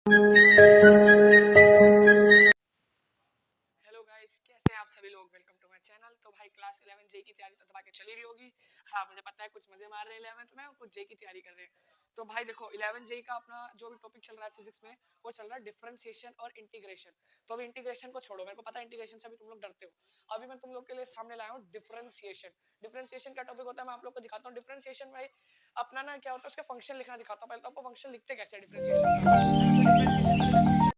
Hello guys, कैसे हैं आप सभी लोग। Welcome to my channel. तो भाई क्लास 11 जे की तैयारी तो दबा के चली रही होगी। हाँ, मुझे पता है कुछ मजे मार रहे हैं 11th में और कुछ जे की तैयारी कर रहे हैं। तो भाई देखो, 11 जे का अपना जो भी टॉपिक चल रहा है फिजिक्स में, वो चल रहा है डिफरेंशिएशन और इंटीग्रेशन। तो अभी इंटीग्रेशन को छोड़ो, मेरे को पता है इंटीग्रेशन से अभी तुम लोग डरते हो। अभी मैं तुम लोग के लिए सामने लाया हूँ डिफरेंशिएशन। डिफरेंशिएशन का टॉपिक होता है, मैं आप लोग को दिखाता हूँ। डिफरेंशिएशन भाई अपना ना क्या होता है, उसके फंक्शन लिखना दिखाता हूँ। पहले तो आपको फंक्शन लिखते कैसे डिफरेंशिएशन का। तो डिफरेंशिएशन का डेफिनेशन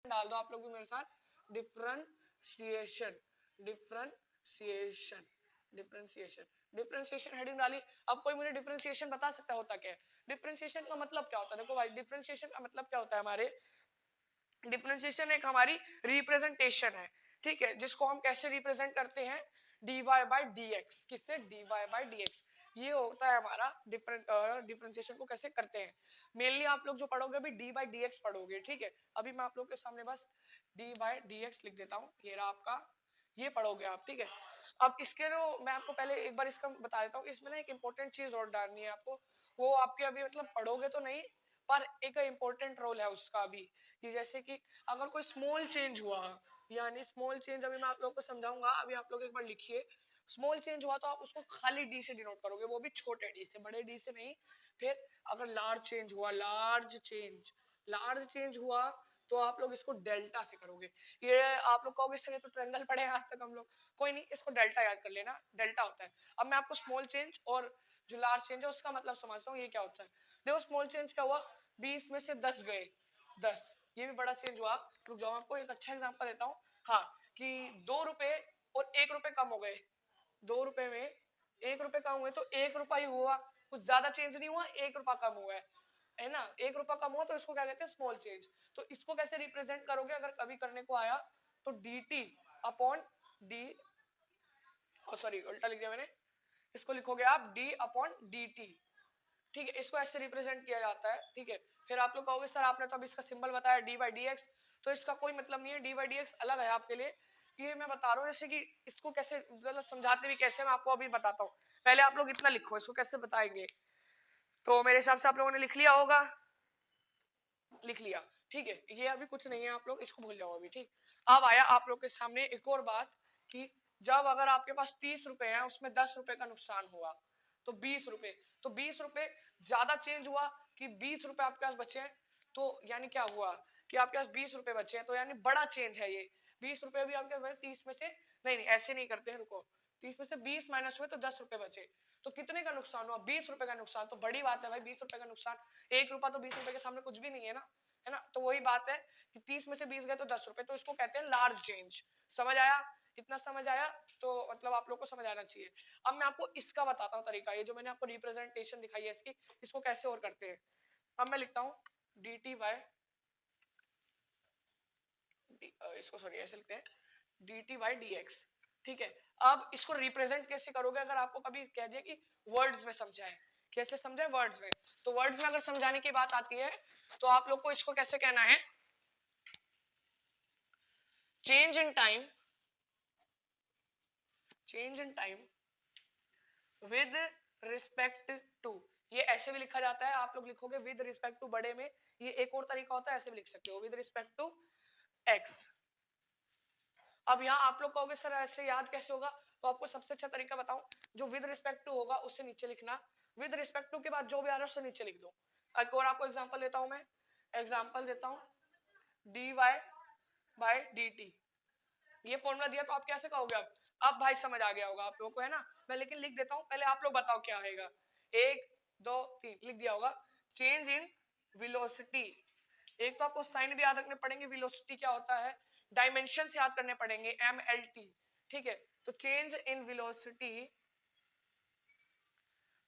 डाल दो आप लोग भी मेरे साथ। Differentiation, differentiation, differentiation, differentiation heading डाली। अब कोई मुझे डिफरेंशिएशन बता सकता होता क्या है? डिफरेंशिएशन का मतलब क्या होता है? देखो भाई, डिफरेंशिएशन का मतलब क्या होता है हमारे। डिफरेंशिएशन एक हमारी रिप्रेजेंटेशन है, ठीक है, जिसको हम कैसे रिप्रेजेंट करते हैं, dy बाई डी एक्स। किससे? dy by d x. ये होता है हमारा डिफरेंशिएशन को कैसे करते हैं। मेनली आप लोग जो पढ़ोगे अभी डी बाई डी एक्स पढ़ोगे, ठीक है। अभी मैं आप लोग के सामने बस डी बाई डी एक्स लिख देता हूँ, ये रहा आपका, ये पढ़ोगे आप, ठीक है। अब इसके जो मैं आपको पहले एक बार इसका बता देता हूँ, इसमें ना एक इंपॉर्टेंट चीज और डालनी है आपको। वो आपके अभी मतलब पढ़ोगे तो नहीं, पर एक इंपॉर्टेंट रोल है उसका भी। कि जैसे कि अगर कोई स्मॉल चेंज हुआ, यानी स्मॉल चेंज अभी मैं आप लोगों को समझाऊंगा। अभी आप लोग एक बार लिखिए, स्मॉल चेंज हुआ तो आप उसको खाली डी से डिनोट करोगे, वो भी छोटे डी से, बड़े डी से नहीं। फिर अगर लार्ज चेंज हुआ, लार्ज चेंज हुआ, तो आप लोग इसको डेल्टा से करोगे। ये आप लोग कहोगे सर ये तो ट्रायंगल पढ़े हैं आज तक हम लोग। कोई नहीं, इसको डेल्टा याद कर लेना, डेल्टा होता है। अब मैं आपको स्मॉल चेंज और जो लार्ज चेंज है उसका मतलब समझता हूँ, ये क्या होता है। देखो स्मॉल चेंज क्या हुआ, 20 में से 10 गए, 10, ये भी बड़ा चेंज हुआ। रुक जाओ, आपको एक अच्छा एग्जांपल देता हूँ। हाँ, कि 2 रुपए और 1 रुपए कम हो गए। 2 रुपए में 1 रुपए कम हुए तो 1 रुपया ही हुआ, कुछ ज्यादा चेंज नहीं हुआ, 1 रुपया कम हुआ है ना। 1 रुपया कम हुआ तो इसको क्या कहते हैं, स्मॉल चेंज। तो इसको कैसे रिप्रेजेंट करोगे अगर कभी करने को आया, तो D T upon D, sorry उल्टा लिख दिया मैंने। इसको लिखोगे आप डी अपॉन डी टी, ठीक है। इसको ऐसे रिप्रेजेंट किया जाता है, ठीक है। फिर आप लोग कहोगे सर आपने तो अब इसका सिंबल बताया डी बाई डी एक्स, तो इसका कोई मतलब नहीं है, डी बाई डी एक्स अलग है आपके लिए। ये मैं बता रहा हूँ जैसे कि इसको कैसे मतलब समझाते भी कैसे, मैं आपको अभी बताता हूँ। पहले आप लोग इतना लिखो, इसको कैसे बताएंगे। तो मेरे हिसाब से आप लोगों ने लिख लिया होगा, लिख लिया, ठीक है। ये अभी कुछ नहीं है, आप लोग इसको भूल जाओ अभी, ठीक। अब आया आप लोग के सामने एक और बात, कि जब अगर आपके पास 30 रुपए हैं, उसमें 10 रुपए का नुकसान हुआ, तो 20 रुपए, तो 20 रुपए ज्यादा चेंज हुआ कि 20 रुपए आपके पास बचे हैं। तो यानी क्या हुआ कि आपके पास 20 रुपए बचे हैं, तो यानी बड़ा चेंज है ये। 20 रुपए भी आपके पास 30 में से, नहीं नहीं ऐसे नहीं करते हैं, रुको। 30 में से 20 माइनस हुए तो 10 रुपए बचे, तो कितने का नुकसान हुआ, 20 रुपए का नुकसान। तो बड़ी बात है भाई, 20 रुपए का नुकसान। 1 रुपया तो 20 रुपए के सामने कुछ भी नहीं है ना, है ना। तो वही बात है कि 30 में से 20 गए तो 10 रुपए, तो इसको कहते हैं लार्ज चेंज। समझ आया? इतना समझ आया तो मतलब आप लोग को समझ आना चाहिए। अब मैं आपको इसका बताता हूँ तरीका, ये जो मैंने आपको रिप्रेजेंटेशन दिखाई है इसकी, इसको कैसे और करते हैं। अब मैं लिखता हूँ डी टी बाय, इसको सॉरी ऐसे लिखते हैं D T by d x, ठीक है। अब इसको रिप्रेजेंट कैसे करोगे, अगर आपको कभी कह दिया कि वर्ड्स में समझाएं, कैसे समझाएं वर्ड्स में, तो वर्ड्स में अगर समझाने की बात आती है, तो आप लोग को इसको कैसे कहना है, change in time, change in time with respect to. ये ऐसे भी लिखा जाता है, आप लोग लिखोगे विद रिस्पेक्ट टू बड़े में, ये एक और तरीका होता है, ऐसे भी लिख सकते हो विद रिस्पेक्ट टू एक्स। अब यहाँ आप लोग कहोगे सर ऐसे याद कैसे होगा, तो आपको सबसे अच्छा तरीका बताऊं, जो विद रिस्पेक्ट टू होगा उससे नीचे लिखना, विद रिस्पेक्ट टू के बाद जो भी आ रहा है उससे नीचे लिख दो। एक और आपको एग्जांपल देता हूं, मैं एग्जांपल देता हूं, d y by d t. ये फॉर्मूला दिया तो आप कैसे कहोगे, अब भाई समझ आ गया होगा आप लोगों को, है ना। मैं लेकिन लिख देता हूं, पहले आप लोग बताओ क्या आएगा। 1 2 3 लिख दिया होगा। चेंज इन वेलोसिटी, एक तो आपको साइन भी याद रखने पड़ेंगे, वेलोसिटी क्या होता है, डायमेंशन याद करने पड़ेंगे, एम एल टी, ठीक है। तो change in velocity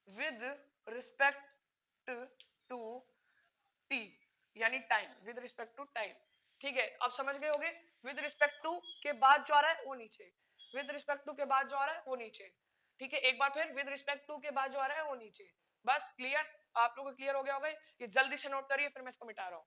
with respect to t, यानी time, with respect to time, ठीक है। अब समझ गए होगे, विद रिस्पेक्ट टू के बाद जो आ रहा है वो नीचे, विद रिस्पेक्ट टू के बाद जो आ रहा है वो नीचे, ठीक है। एक बार फिर विद रिस्पेक्ट टू के बाद जो आ रहा है वो नीचे। बस क्लियर, आप लोगों को क्लियर हो गया होगा। ये जल्दी से नोट करिए, फिर मैं इसको मिटा रहा हूं।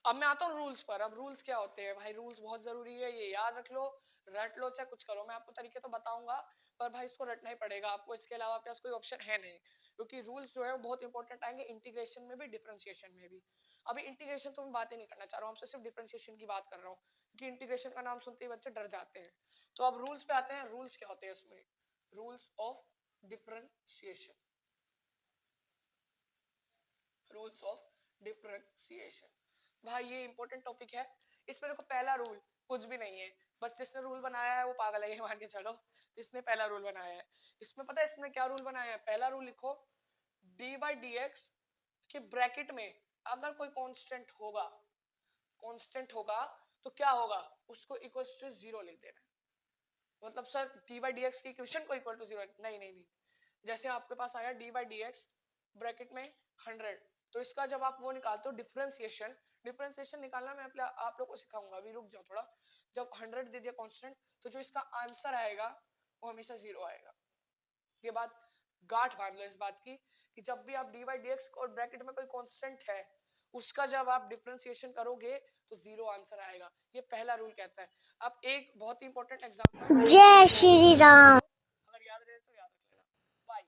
अब मैं आता हूँ रूल्स पर। अब रूल्स क्या होते हैं भाई, रूल्स बहुत जरूरी है, ये याद रख लो, रट लो, चाहे कुछ करो। मैं आपको तरीके तो बताऊंगा, पर भाई इसको रटना ही पड़ेगा आपको, इसके अलावा आपके पास कोई ऑप्शन है नहीं, क्योंकि रूल्स जो है वो बहुत इंपॉर्टेंट आएंगे इंटीग्रेशन में भी डिफरेंशिएशन में भी। अभी इंटीग्रेशन तो मैं बात ही नहीं करना चाह रहा हूँ, आपसे सिर्फ डिफरेंशिएशन की बात कर रहा हूँ, क्योंकि इंटीग्रेशन का नाम सुनते ही बच्चे डर जाते हैं। तो अब रूल्स पे आते हैं, रूल्स क्या होते हैं इसमें, rules of differentiation, rules of differentiation. भाई ये इंपॉर्टेंट टॉपिक है, इसमें देखो पहला रूल कुछ भी नहीं है, बस जिसने रूल बनाया है वो पागल है, ये मान के चलो, जिसने पहला रूल बनाया है। इसमें पता है इसने क्या रूल बनाया है, पहला रूल लिखो, डी बाई डी एक्स के ब्रैकेट में अगर कोई कांस्टेंट होगा, कांस्टेंट होगा तो क्या होगा, उसको इक्वल टू 0 लिख देना है। मतलब sir D by d x की इक्वेशन को इक्वल टू 0, नहीं नहीं नहीं, जैसे आपके पास आया D by d x bracket में 100, तो इसका जब आप वो निकालते हो डिफरेंशिएशन, डिफरेंशिएशन निकालना मैं आप लोग को सिखाऊंगा, अभी रुक जाओ थोड़ा। जब 100 दे दिया कांस्टेंट, तो जो इसका आंसर आएगा वो हमेशा 0 आएगा। ये बात गांठ बांध लो इस बात की, कि जब भी आप डी बाई डी एक्स और ब्रैकेट में कोई कांस्टेंट है, उसका जब आप डिफरेंशिएशन करोगे तो 0 आंसर आएगा, ये पहला रूल कहता है। अब एक बहुत ही इंपॉर्टेंट एग्जांपल, जय श्री राम, अगर याद रहे तो याद रख लेना, पाई।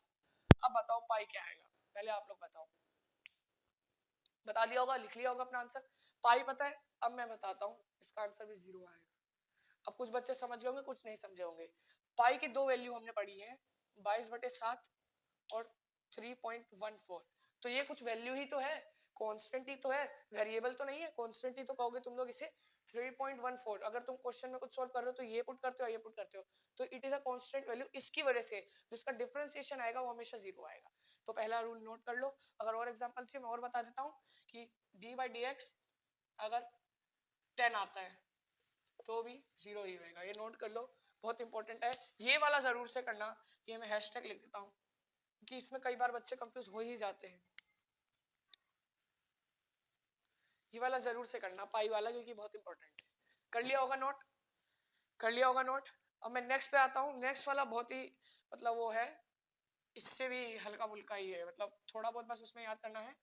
अब बताओ पाई क्या आएगा, पहले आप लोग बताओ, बता दिया होगा, लिख लिया होगा अपना आंसर, पाई पता है। अब मैं बताता हूँ, इसका आंसर भी 0 आएगा। अब कुछ बच्चे समझ गए होंगे, कुछ नहीं समझे होंगे। पाई की दो वैल्यू हमने पढ़ी है, 22/7 और 3.14, तो ये कुछ वैल्यू ही तो है, कांस्टेंट ही तो है, वेरिएबल तो नहीं है, कांस्टेंट ही तो कहोगे तुम लोग इसे। 3.14 अगर तुम क्वेश्चन में कुछ सॉल्व कर रहे हो तो ये पुट करते हो, ये पुट करते हो, तो it is a constant value, इसकी वजह से जिसका डिफरेंशिएशन आएगा वो हमेशा 0 आएगा। तो पहला रूल नोट कर लो। अगर और एग्जांपल से मैं और बता देता हूँ कि d बाई डी एक्स अगर 10 आता है तो भी 0 ही होगा, ये नोट कर लो, बहुत इंपॉर्टेंट है, ये वाला जरूर से करना। ये मैं हैशटैग लिख देता हूँ, कि इसमें कई बार बच्चे कंफ्यूज हो ही जाते हैं, ये वाला जरूर से करना, पाई वाला, क्योंकि बहुत इंपॉर्टेंट है। कर लिया होगा नोट, कर लिया होगा नोट। अब मैं नेक्स्ट पे आता हूँ, नेक्स्ट वाला बहुत ही मतलब वो है, इससे भी हल्का फुल्का ही है, मतलब थोड़ा बहुत बस उसमें याद करना है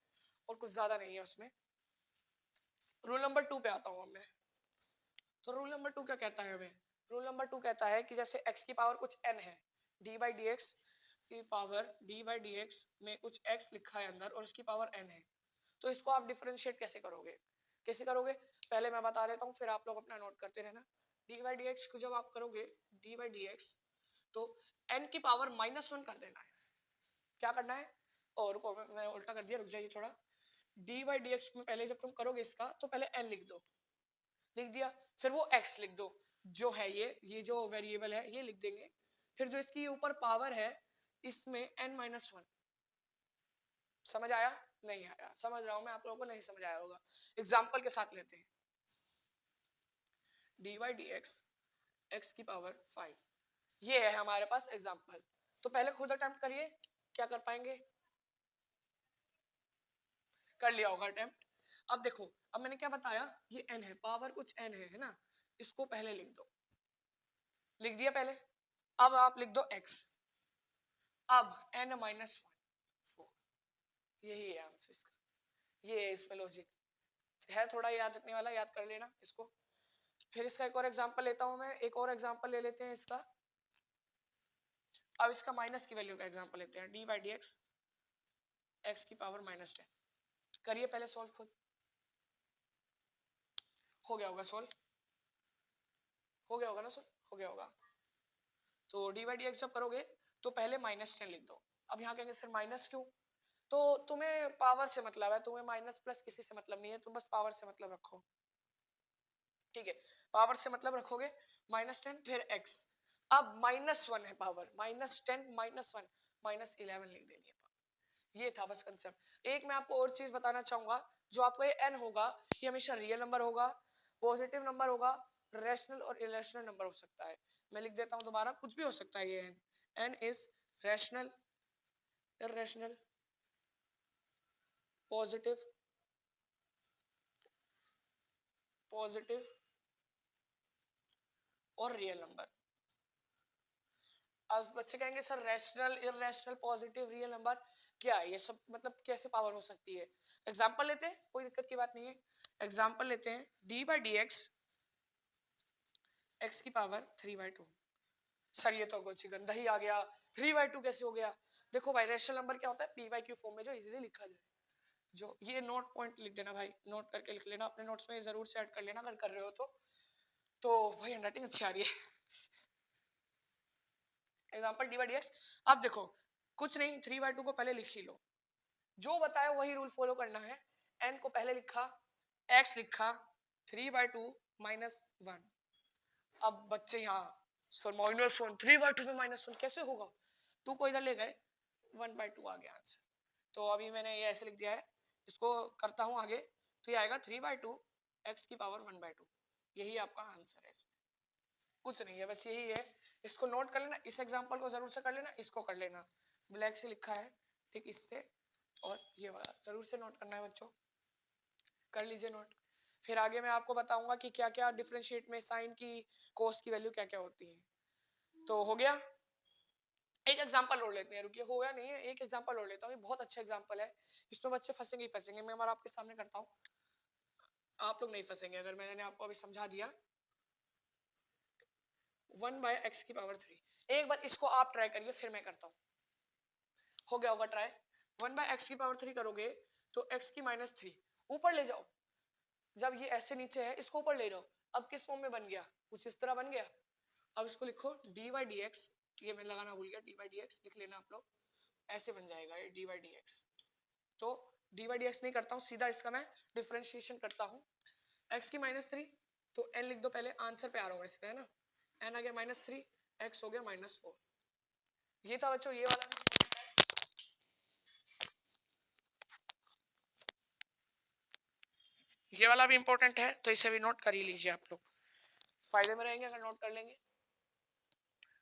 और कुछ ज्यादा नहीं है उसमें। रूल नंबर 2 पे आता हूँ अब मैं। तो रूल नंबर 2 क्या कहता है हमें, रूल नंबर 2 कहता है कि जैसे x की पावर कुछ n है, d बाई डी एक्स की power d by d x में कुछ x लिखा है अंदर और उसकी पावर n है, तो इसको आप डिफरेंशिएट कैसे करोगे, कैसे करोगे, पहले मैं बता देता हूँ, फिर आप लोग अपना नोट करते रहना। d बाई डी एक्स को जब आप करोगे, d बाई डी एक्स, तो n की पावर -1 कर देना है, क्या करना है, और को मैं उल्टा कर दिया, रुक जाइए थोड़ा। d बाई डी एक्स में पहले जब तुम करोगे इसका, तो पहले n लिख दो, लिख दिया, फिर वो x लिख दो, जो है ये जो वेरिएबल है ये लिख देंगे, फिर जो इसकी ऊपर पावर है इसमें n-1। समझ आया, नहीं आया, समझ रहा हूं मैं, आप लोगों को नहीं समझ आया होगा, एग्जांपल के साथ लेते हैं। D by d x x की पावर 5, ये है हमारे पास एग्जांपल। तो पहले खुद अटेम्प्ट करिए, क्या कर पाएंगे, कर लिया होगा अटेम्प्ट। अब देखो, अब मैंने क्या बताया, ये n है, पावर कुछ n है ना, इसको पहले लिख दो, लिख दिया पहले। अब आप लिख दो x, अब n-1, 4, यही है आंसर इसका, ये है इसमें लॉजिक है, थोड़ा याद रखने वाला, याद कर लेना इसको। फिर इसका एक और एग्जांपल लेता हूं मैं, एक और एग्जांपल ले लेते हैं इसका। अब इसका माइनस की वैल्यू का एग्जांपल लेते हैं, d by d x x की पावर -10, करिए पहले सॉल्व खुद, हो गया होगा सॉल्व, हो गया होगा ना सॉल्व, हो गया होगा। तो डी बाई डी एक्स जब करोगे तो पहले -10 लिख दो। अब यहाँ कहेंगे सर माइनस क्यों, तो तुम्हें पावर से मतलब है, तुम्हें माइनस प्लस किसी से मतलब नहीं है, तुम बस पावर से मतलब रखो, ठीक है, पावर से मतलब रखोगे, -10 फिर x, अब -1 है पावर, -10 -1 -11 लिख देनी है पावर, ये था बस कंसेप्ट। एक मैं आपको और चीज बताना चाहूंगा, जो आपको ये n होगा ये हमेशा रियल नंबर होगा, पॉजिटिव नंबर होगा, रैशनल और इरेशनल नंबर हो सकता है। मैं लिख देता हूँ दोबारा, कुछ भी हो सकता है ये n is rational, irrational, positive, positive और रियल नंबर। अब बच्चे कहेंगे sir rational, irrational, positive, real number क्या है, ये सब मतलब कैसे पावर हो सकती है। एग्जांपल लेते हैं, कोई दिक्कत की बात नहीं है, एग्जांपल लेते हैं, d by d x x की पावर 3/2, सर ये तो कुछ गंदा ही आ गया, 3/2 कैसे हो गया? देखो भाई रेशनल नंबर क्या होता है, p/q फॉर्म में जो इजीली लिखा जाए। जो ये नोट पॉइंट लिख देना भाई, नोट करके लिख लेना अपने नोट्स में, जरूर से ऐड कर लेना अगर कर रहे हो तो भाई हैंडराइटिंग अच्छी आ रही है। Example d/dx। अब देखो कुछ नहीं, 3/2 को पहले लिख ही लो, जो बताया वही रूल फॉलो करना है। n को पहले लिखा, x लिखा, 3/2 -1। अब बच्चे यहाँ सर -1, 3/2 में -1 कैसे होगा? 2 को इधर ले गए, 1/2 आ गया आंसर। तो अभी मैंने ये ऐसे लिख दिया है, इसको करता हूँ आगे, तो ये आएगा 3/2 x की पावर 1/2। यही आपका आंसर है, इसमें कुछ नहीं है, बस यही है। इसको नोट कर लेना, इस एग्जांपल को जरूर से कर लेना, इसको कर लेना, ब्लैक से लिखा है ठीक इससे, और ये वाला जरूर से नोट करना है बच्चों, कर लीजिए नोट। फिर आगे मैं आपको बताऊंगा कि क्या क्या डिफरेंशिएट में साइन की, कोस की वैल्यू क्या क्या होती है। तो हो गया, एक एग्जांपल और लेते हैं, रुकिए, हो गया नहीं है, एक एग्जांपल और लेता हूँ, ये बहुत अच्छा एग्जांपल है, इसमें बच्चे फंसेंगे ही फंसेंगे, मैं हमारा आपके सामने करता हूँ, आप लोग नहीं फंसेंगे अगर मैंने आपको अभी समझा दिया। 1/x⁻3, एक बार इसको आप ट्राई करिए फिर मैं करता हूँ, हो गया होगा ट्राई। 1/x⁻3 करोगे तो x की -3 ऊपर ले जाओ, जब ये ऐसे नीचे है इसको ऊपर ले जाओ, अब किस फॉर्म में बन गया, कुछ इस तरह बन गया। अब इसको लिखो d/dx, ये मैं लगाना भूल गया, d/dx लिख लेना आप लोग, ऐसे बन जाएगा ये d/dx। तो d/dx नहीं करता हूँ, सीधा इसका मैं डिफरेंशिएशन करता हूँ, x की -3, तो n लिख दो पहले, आंसर पे आ रहा हूँ इसमें, है ना, n आ गया -3, x हो गया -4। ये था बच्चों ये वाला, ये वाला भी इंपॉर्टेंट है, तो इसे भी नोट कर ही लीजिए आप लोग, फायदे में रहेंगे अगर नोट कर लेंगे।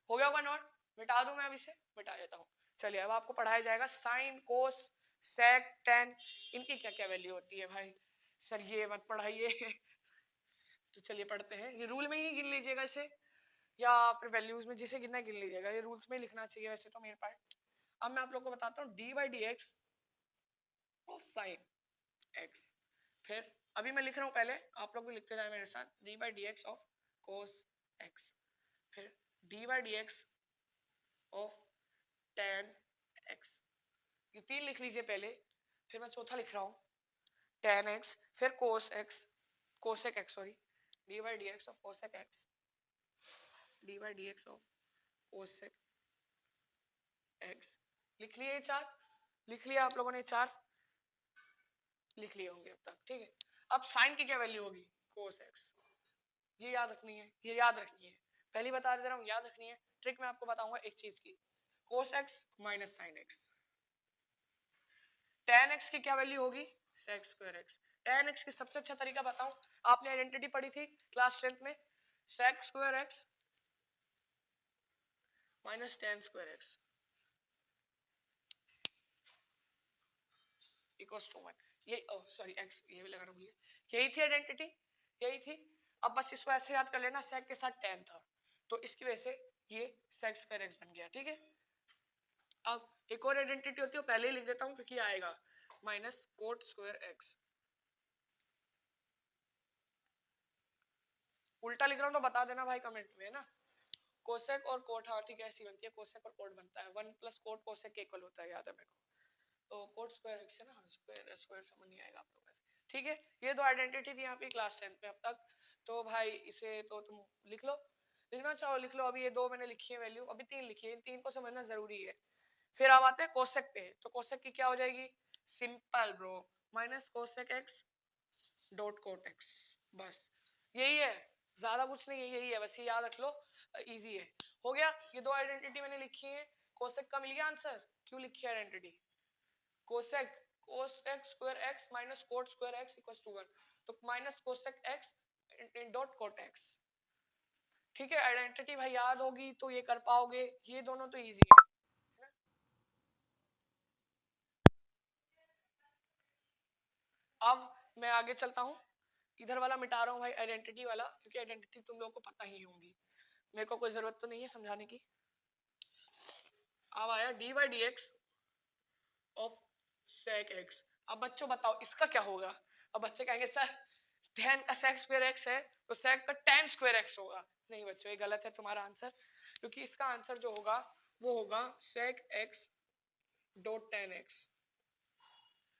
हो गया होगा नोट, मिटा दूं मैं, अभी से मिटा देता हूँ। चलिए अब आपको पढ़ाया जाएगा साइन, कोस, सेक, टेन, इनकी क्या क्या वैल्यू होती है। भाई सर ये मत पढ़ाइए तो चलिए पढ़ते हैं, ये रूल में ही गिन लीजिएगा इसे, या फिर वैल्यूज में जिसे गिनना गिन लीजिएगा, ये रूल्स में लिखना चाहिए वैसे तो मेरे पार्ट। अब मैं आप लोग को बताता हूँ d/dx ऑफ साइन x, फिर अभी मैं लिख रहा हूँ, पहले आप लोग भी लिखते जाए मेरे साथ, d/dx ऑफ कोस x, फिर d/dx ऑफ tan x, ये तीन लिख लीजिए पहले, फिर मैं चौथा लिख रहा हूँ tan x, फिर cos x, cosec x sorry, d/dx of cosec x, d/dx of cosec x, लिख लिए ये चार, लिख लिया आप लोगों ने चार, लिख लिए होंगे अब तक, ठीक है। अब साइन की क्या वैल्यू होगी, cos x, ये याद रखनी है, ये याद रखनी है, पहली बता दे रहा हूँ, याद रखनी है। ट्रिक मैं आपको बताऊंगा एक चीज की, cos x minus sin x, tan x की क्या वैल्यू होगी, sec square x। tan x की सबसे अच्छा तरीका बताऊं, आपने आइडेंटिटी पढ़ी थी क्लास 10th में, sec square x minus tan square x equals to 1, ये सॉरी x ये भी लगाना भूल गया, यही थी आइडेंटिटी, यही थी। अब बस इसको ऐसे याद कर लेना, sec के साथ tan था, तो इसकी वजह से ये sec स्क्वायर x बन गया, ठीक है। अब एक और आइडेंटिटी होती है, पहले ही लिख देता हूं क्योंकि आएगा, माइनस कोट स्क्वायर x, उल्टा लिख रहा हूं तो बता देना भाई कमेंट में, है ना। कोसेक और कोट, हाँ ठीक है, ऐसी बनती है, कोसेक और कोट बनता है, 1 प्लस कोट कोसेक के इक्वल होता है, याद है मेरे को। तो कोट स्क्वायर x है ना, स्क्वायर स्क्वायर समझ नहीं आएगा आप लोगों को, ठीक है। ये दो आइडेंटिटी थी यहाँ पे क्लास 10th में अब तक, तो भाई इसे तो तुम लिख लो, लिखना चाहो लिख लो, अभी ये दो मैंने लिखी है वैल्यू, अभी तीन लिखी है, इन तीन को समझना जरूरी है। फिर अब आते हैं कोसेक पे, तो कोसेक की क्या हो जाएगी, simple bro, minus cosec x dot cot x, बस यही है, ज्यादा कुछ नहीं है, यही है, बस ये याद रख लो, इजी है। हो गया, ये दो आइडेंटिटी मैंने लिखी है, कोसेक का मिल गया आंसर, क्यों लिखी है identity, cosec cosec square x minus cot square x equals to 1, तो minus cosec x dot cot x, ठीक है। आइडेंटिटी भाई याद होगी तो ये कर पाओगे, ये दोनों तो इजी है। अब मैं आगे चलता हूँ, इधर वाला मिटा रहा हूँ भाई, आइडेंटिटी वाला, क्योंकि आइडेंटिटी तुम लोगों को पता ही होंगी, मेरे को कोई जरूरत तो नहीं है समझाने की। अब आया d/dx ऑफ sec x, अब बच्चों बताओ इसका क्या होगा। अब बच्चे कहेंगे सर tan का sec स्क्वायर x है तो sec का tan स्क्वायर x होगा, नहीं बच्चों ये गलत है तुम्हारा आंसर, क्योंकि इसका आंसर जो होगा वो होगा sec x dot tan x।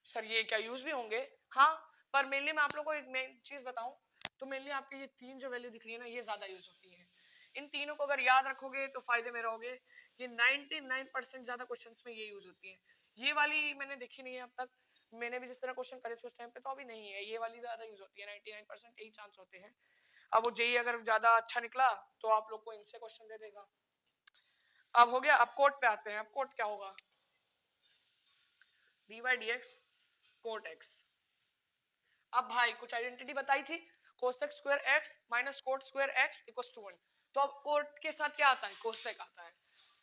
Sir ये क्या यूज भी होंगे? हाँ, पर मेनली मैं आप लोगों को एक मेन चीज बताऊं तो मेनली आपकी ये तीन जो वैल्यू दिख रही है ना, ये ज्यादा यूज होती है। इन तीनों को अगर याद रखोगे तो फायदे में रहोगे। ये 99% ज्यादा क्वेश्चंस में ये यूज होती है। ये वाली मैंने देखी नहीं है अब तक, मैंने भी जिस तरह क्वेश्चन करे थे उस टाइम पे तो अभी नहीं है। ये वाली ज्यादा यूज होती है, 99% यही चांस होते हैं। अब वो जेई अगर ज्यादा अच्छा निकला तो आप लोग को इनसे क्वेश्चन दे देगा। अब हो गया, अब कोट पे आते हैं। अब कोट क्या होगा? dy dx cot x। अब भाई कुछ आइडेंटिटी बताई थी, cosec square x minus cot square x equals to 1। तो अब कोट के साथ क्या आता है? कोसेक आता है।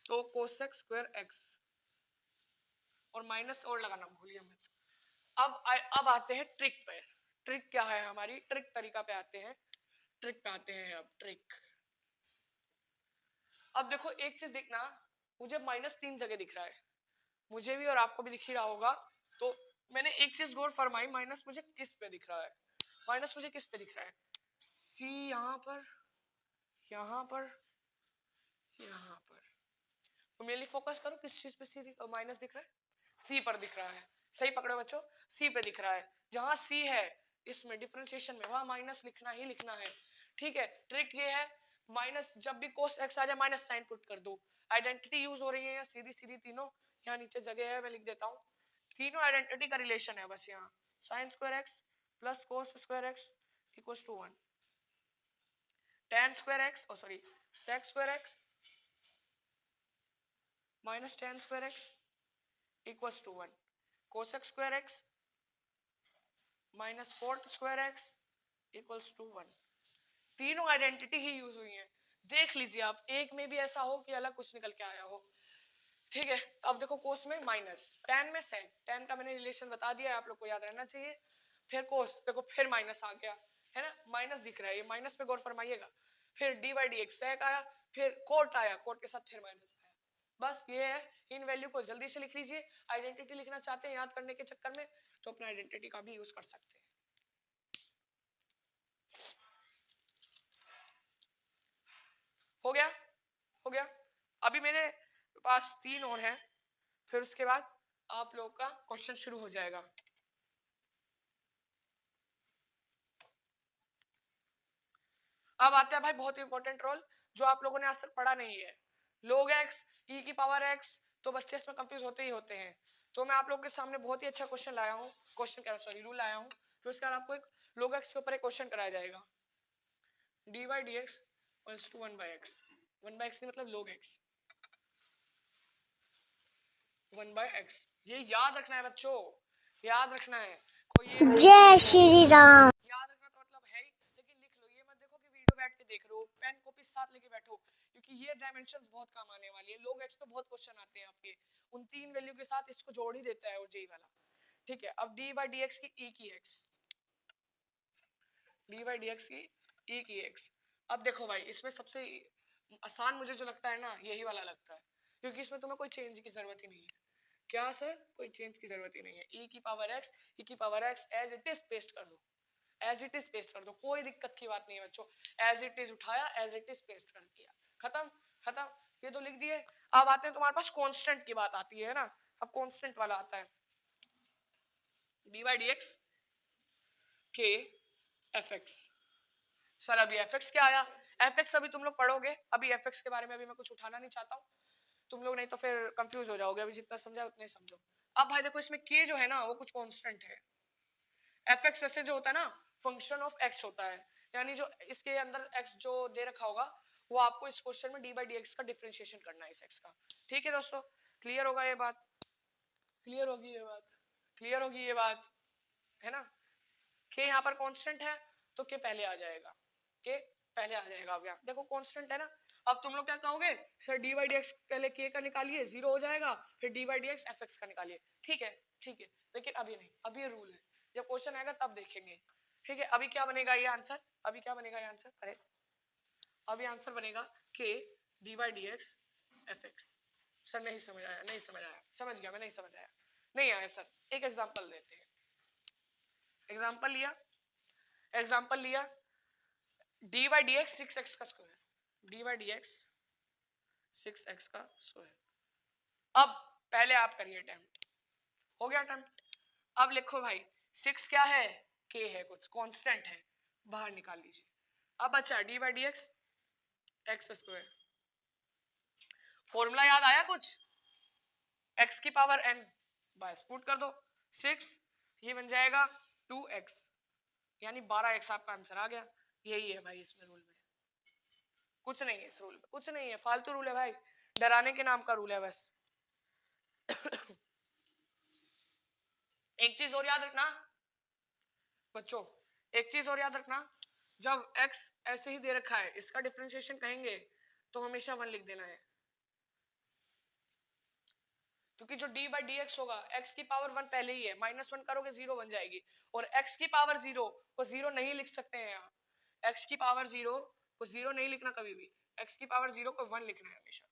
तो कोसेक स्क्वायर x और माइनस और लगाना भूलिए मत। अब आते हैं ट्रिक पे। ट्रिक क्या है हमारी? ट्रिक तरीका पे आते हैं। ट्रिक पे आते हैं अब ट्रिक। अब देखो एक चीज देखना, मुझे -3 जगह दिख रहा है, मुझे भी और आपको भी दिख ही रहा होगा। तो मैंने एक चीज गौर फरमाई, माइनस मुझे किस पे दिख रहा है? माइनस मुझे किस पे दिख रहा है? सी यहाँ पर, यहाँ पर, यहाँ पर। तो मेनली फोकस करो किस चीज पे सी माइनस दिख रहा है? सी पर दिख रहा है। सही पकड़ो बच्चों, सी पे दिख रहा है। जहां सी है इसमें डिफरेंशिएशन में वहां माइनस लिखना ही लिखना है। ठीक है, ट्रिक ये है, माइनस जब भी कोस एक्स आ जाए माइनस साइन पुट कर दो। आइडेंटिटी यूज हो रही है सीधी सीधी तीनों, यहाँ नीचे जगह है मैं लिख देता हूँ। तीनों आइडेंटिटी का रिलेशन है बस यहाँ, sin square x plus cos square x equals to 1, tan square x sorry sec square x minus tan square x equals to 1, cosec square x minus cot square x equals to 1। तीनों identity ही use हुई है। देख लीजिए आप, एक में भी ऐसा हो कि अलग कुछ निकल के आया हो। ठीक है, अब देखो कोस में माइनस, tan में सेक, tan का मैंने रिलेशन बता दिया है, आप लोग को याद रहना चाहिए। फिर कोस, देखो फिर माइनस आ गया है ना, माइनस दिख रहा है, ये माइनस पे गौर फरमाइएगा। फिर d by d x sec आया, फिर कोट आया, कोट के साथ फिर माइनस आया। बस ये है, इन वैल्यू को जल्दी से लिख लीजिए। आइडेंटिटी लिखना चाहते हैं याद करने के चक्कर में तो अपना आइडेंटिटी का भी यूज कर सकते हैं। हो गया? हो गया। अभी मेरे पास 3 और हैं, फिर उसके बाद आप लोग का क्वेश्चन शुरू हो जाएगा। अब आता है भाई बहुत इंपॉर्टेंट रोल जो आप लोगों ने आज तक पढ़ा नहीं है, log x e की पावर x। तो बच्चे इसमें कंफ्यूज होते ही होते हैं। तो मैं आप लोगों के सामने बहुत ही अच्छा क्वेश्चन लाया हूँ, रूल लाया हूँ। तो इसके बाद आपको एक log x के ऊपर एक क्वेश्चन कराया जाएगा। dy dx equals to 1/x। 1/x नहीं मतलब log x, 1/x। ये याद रखना है बच्चों, याद रखना है। कोई ये जय श्री राम याद रखना तो मतलब है ही, लेकिन लिख लो। ये मत देखो कि वीडियो बैठ के देख रहे हो, पेन कॉपी साथ लेके बैठो, क्योंकि ये डायमेंशंस बहुत काम आने वाली है। log x पे बहुत क्वेश्चन आते हैं आपके, उन 3 वैल्यू के साथ इसको जोड़ ही देता है वो जेई वाला। ठीक है, अब dy dx की e की x, dy dx की e की x। अब देखो भाई, इसमें सबसे आसान मुझे जो लगता है ना, यही वाला लगता है, क्योंकि इसमें तुम्हें कोई चेंज की जरूरत ही नहीं है। क्या सर? कोई चेंज की जरूरत ही नहीं है। e की power x as it is paste कर दो, एज इट इज पेस्ट कर दो, कोई दिक्कत की बात नहीं है बच्चों। एज इट इज उठाया, एज इट इज पेस्ट कर दिया, खत्म खत्म। ये तो लिख दिए। अब आते हैं तुम्हारे पास कांस्टेंट की बात आती है ना। अब कांस्टेंट वाला आता है dy dx के fx। सर अभी fx क्या आया? fx अभी तुम लोग पढ़ोगे, अभी fx के बारे में अभी मैं कुछ उठाना नहीं चाहता हूँ तुम लोग, नहीं तो फिर कंफ्यूज हो जाओगे। अभी जितना समझा उतने समझो। अब भाई देखो, इसमें k जो है ना वो कुछ कांस्टेंट है। fx वैसे जो होता है ना फंक्शन ऑफ x होता है, यानी जो इसके अंदर x जो दे रखा होगा वो आपको इस क्वेश्चन में dy dx का डिफरेंशिएशन करना है इस x का। ठीक है दोस्तों, क्लियर होगा ये बात? क्लियर होगी ये बात? क्लियर होगी ये बात, है ना? k यहाँ पर कांस्टेंट है तो k पहले आ जाएगा, k पहले आ जाएगा। अब यहाँ देखो कांस्टेंट है ना, अब तुम लोग क्या कहोगे? सर dy dx पहले k का निकालिए, 0 हो जाएगा, फिर dy dx fx का निकालिए। ठीक है, ठीक है, लेकिन अभी नहीं, अभी ये रूल है, जब क्वेश्चन आएगा तब देखेंगे। ठीक है, अभी क्या बनेगा ये आंसर? अभी क्या बनेगा ये आंसर? अरे अभी आंसर बनेगा k dy dx fx। Sir नहीं समझ आया, नहीं समझ आया, समझ गया मैं, नहीं समझ आया, नहीं आया सर। एक एग्जांपल देते हैं। एग्जांपल लिया, एग्जांपल लिया, dy dx 6x का स्क्वायर, dy dx 6x का स्क्वायर। अब पहले आप करिए अटेम्प्ट, हो गया अटेम्प्ट। अब लिखो भाई 6 क्या है, k है, कुछ कांस्टेंट है, बाहर निकाल लीजिए। अब बचा D by d x x square. Formula याद आया कुछ, x की पावर n, बस पुट कर दो 6, ये बन जाएगा 2x, यानी 12x आपका आंसर आ गया। यही है भाई इसमें रूल में, कुछ नहीं है इस रूल में, कुछ नहीं है, फालतू रूल है भाई, डराने के नाम का रूल है बस। एक चीज और याद रखना बच्चों, एक चीज और याद रखना, जब x ऐसे ही दे रखा है, इसका डिफरेंशिएशन कहेंगे तो हमेशा 1 लिख देना है, क्योंकि जो d बाई डी एक्स होगा x की पावर 1 पहले ही है, -1 करोगे 0 बन जाएगी, और x की पावर 0 को 0 नहीं लिख सकते हैं यहाँ, x की पावर 0 को 0 नहीं लिखना कभी भी, x की पावर 0 को 1 लिखना है हमेशा।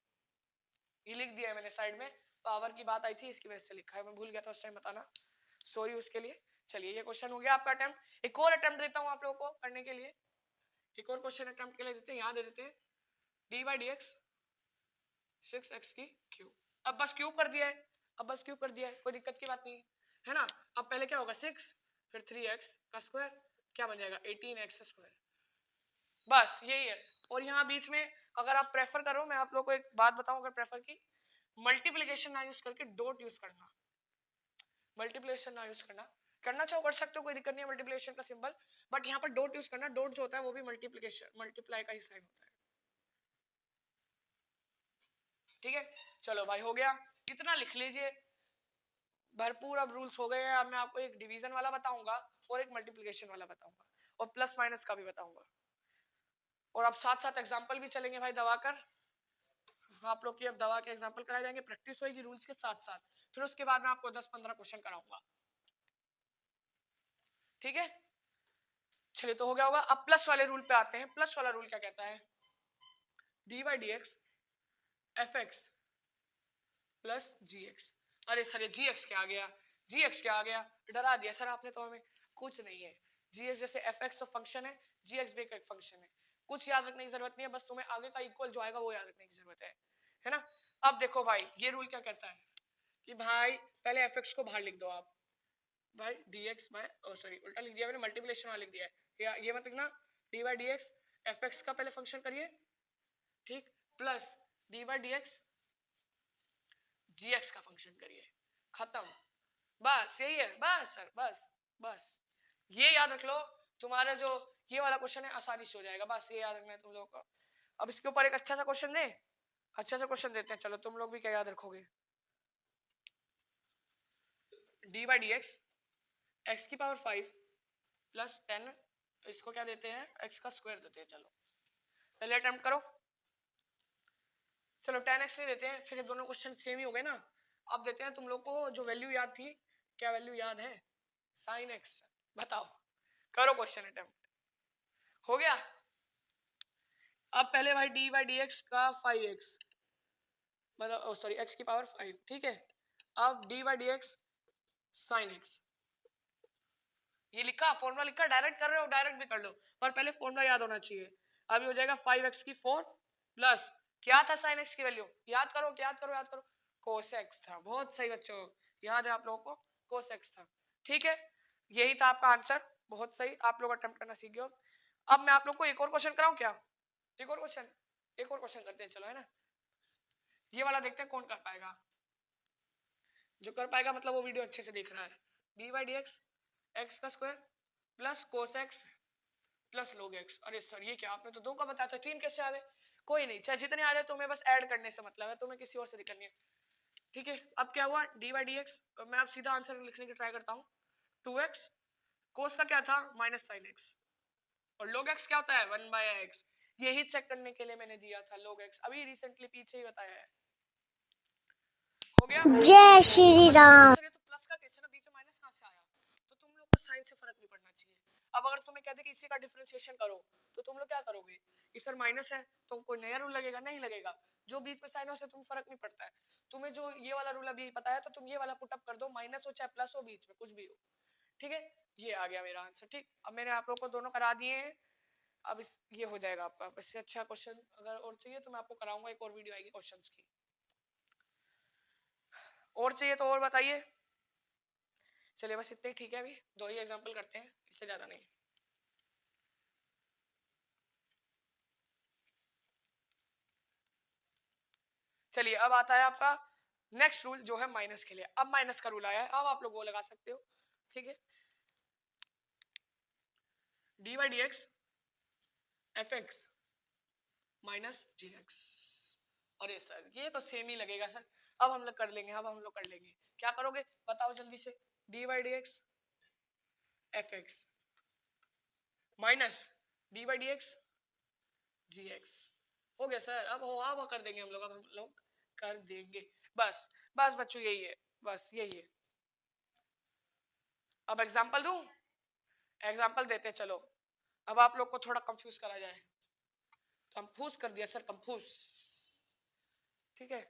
ये लिख दिया है मैंने साइड में, पावर की बात आई थी इसकी वजह से लिखा है, मैं भूल गया था उस टाइम बताना, सॉरी उसके लिए। चलिए ये क्वेश्चन हो गया आपका अटेम्प्ट। एक और अटेम्प्ट देता हूँ आप लोगों को करने के लिए, एक और क्वेश्चन अटेम्प्ट के लिए देते हैं, यहाँ दे देते हैं D by d x 6x की क्यूब। अब बस क्यूब कर दिया है, अब बस क्यूब कर दिया है, कोई दिक्कत की बात नहीं है ना। अब पहले क्या होगा 6 फिर 3x का स्क्वायर, क्या बन जाएगा 18x स्क्वायर, बस यही है। और यहाँ बीच में अगर आप प्रेफर करो, मैं आप लोगों को एक बात बताऊं, अगर प्रेफर की, मल्टीप्लिकेशन ना यूज करके डॉट यूज करना, मल्टीप्लिकेशन ना यूज करना, करना चाहो कर सकते हो, कोई दिक्कत नहीं है मल्टीप्लिकेशन का सिंबल, बट यहाँ पर डॉट यूज करना, डॉट जो होता है वो भी मल्टीप्लिकेशन मल्टीप्लाई का ही साइन होता है, ठीक है। चलो भाई हो गया, इतना लिख लीजिए, भरपूर अब रूल्स हो गए हैं। अब मैं आपको एक डिवीजन वाला बताऊंगा और एक मल्टीप्लिकेशन वाला बताऊंगा और प्लस माइनस का भी बताऊंगा, और अब साथ साथ एग्जांपल भी चलेंगे भाई दवा कर, आप लोग की अब दवा के एग्जांपल कराए जाएंगे, प्रैक्टिस होगी रूल्स के साथ साथ, फिर उसके बाद मैं आपको 10-15 क्वेश्चन कराऊंगा, ठीक है। चलिए तो हो गया होगा। अब प्लस वाले रूल पे आते हैं। प्लस वाला रूल क्या कहता है, d by d x f x plus g x. अरे सर ये जी एक्स क्या आ गया, जी एक्स क्या आ गया, डरा दिया सर आपने तो हमें, कुछ नहीं है, जी एक्स जैसे एफ एक्स तो फंक्शन है, जी एक्स भी एक फंक्शन है, कुछ याद रखने की जरूरत नहीं है, बस तुम्हें आगे का इक्वल जो आएगा वो याद रखने की जरूरत है ना। अब देखो भाई ये रूल क्या कहता है कि भाई पहले एफ एक्स को बाहर लिख दो आप, भाई डी एक्स बाय सॉरी उल्टा लिख दिया मैंने, मल्टीप्लिकेशन वाला लिख दिया है, ये मत लिखना, d by d x f x का पहले फंक्शन करिए, ठीक, plus d by d x g x का फंक्शन करिए, खत्म, बस यही है, बस सर बस, बस ये याद रख लो, तुम्हारा जो ये वाला क्वेश्चन है आसानी से हो जाएगा, बस ये याद रखना है तुम लोगों को। अब इसके ऊपर एक अच्छा सा क्वेश्चन दे, अच्छा सा क्वेश्चन देते हैं, चलो तुम लोग भी क्या याद रखोगे, D by d x x की पावर 5 प्लस 10, इसको क्या देते हैं एक्स का स्क्वायर देते हैं, चलो पहले अटेम्प्ट करो, चलो 10x नहीं देते हैं, फिर ये दोनों क्वेश्चन सेम ही हो गए ना। अब देते हैं तुम लोग को जो वैल्यू याद थी, क्या वैल्यू याद है, साइन एक्स, बताओ, करो क्वेश्चन अटेम्प्ट, हो गया। अब पहले भाई डी बाई डी एक्स का 5x, मतलब सॉरी x की पावर 5, ठीक है। अब d by d x sine x, ये लिखा, फॉर्मूला लिखा, डायरेक्ट कर रहे हो डायरेक्ट भी कर लो, पर पहले फॉर्मूला याद होना चाहिए। अब ये हो जाएगा 5x की 4 प्लस, क्या था साइन एक्स की वैल्यू, याद करो याद करो याद करो, कोस एक्स था, बहुत सही बच्चों, याद है आप लोगों को, कोस एक्स था, ठीक है, यही था आपका आंसर, बहुत सही, आप लोग अटेम्प्ट करना सीख गए। अब मैं आप लोग को एक और क्वेश्चन कराऊं क्या, एक और क्वेश्चन, एक और क्वेश्चन करते हैं, चलो है ना, ये वाला देखते हैं कौन कर पाएगा, जो कर पाएगा मतलब वो वीडियो अच्छे से देख रहा है। D by d x x का square plus cos x plus log x, अरे सर ये क्या, आपने तो 2 का बताया था, 3 कैसे आ गए, कोई नहीं, चाहे जितने आ जाए तुम्हें बस ऐड करने से मतलब है, तुम्हें किसी और से दिक्कत नहीं है, ठीक है। अब क्या हुआ डी बाई डी एक्स, मैं अब सीधा आंसर लिखने की ट्राई करता हूँ, 2x कोस का क्या था माइनस साइन x, और log x क्या होता है 1 बाय x, यही चेक करने के लिए मैंने दिया था log x, अभी रिसेंटली पीछे ही बताया है, हो गया। जय श्री राम। सर ये तो प्लस का केस है ना, बीच में माइनस कहाँ से आया, तो तुम लोग को साइन से फर्क नहीं पड़ना चाहिए। अब अगर तुम्हें कहते कि इसी का डिफरेंशिएशन करो तो तुम लोग क्या करोगे, कि सर माइनस है तो कोई नया रूल लगेगा, नहीं लगेगा, जो बीच में साइन हो से तुम फर्क नहीं पड़ता है, तुम्हें जो ये वाला रूल अभी पता है तो तुम ये वाला पुटअप कर दो, माइनस हो चाहे प्लस हो, बीच में कुछ भी हो, ठीक है। ये आ गया मेरा आंसर, ठीक। अब मैंने आप लोग को दोनों करा दिए हैं, अब इस ये हो जाएगा आपका। इससे अच्छा क्वेश्चन अगर और चाहिए तो मैं आपको कराऊंगा, एक और वीडियो आएगी क्वेश्चंस की। और चाहिए तो और बताइए। चलिए बस इतने ही ठीक है, अभी 2 ही एग्जांपल करते हैं, इससे ज्यादा नहीं। चलिए अब आता है आपका नेक्स्ट रूल जो है माइनस के लिए। अब माइनस का रूल आया है, अब आप लोग वो लगा सकते हो, ठीक है। D by d x f x minus g x. अरे सर ये तो सेम ही लगेगा सर। अब हम लोग कर लेंगे, अब हम लोग कर लेंगे। क्या करोगे बताओ जल्दी से। D by d x f x minus d by d x g x. हो गया सर। अब कर देंगे हम लोग, अब हम लोग कर देंगे। बस बस बच्चों यही है, बस यही है। अब एग्जाम्पल दूं, एग्जाम्पल देते चलो। अब आप लोग को थोड़ा कंफ्यूज करा जाए। कंफ्यूज कर दिया सर, कंफ्यूज, ठीक है।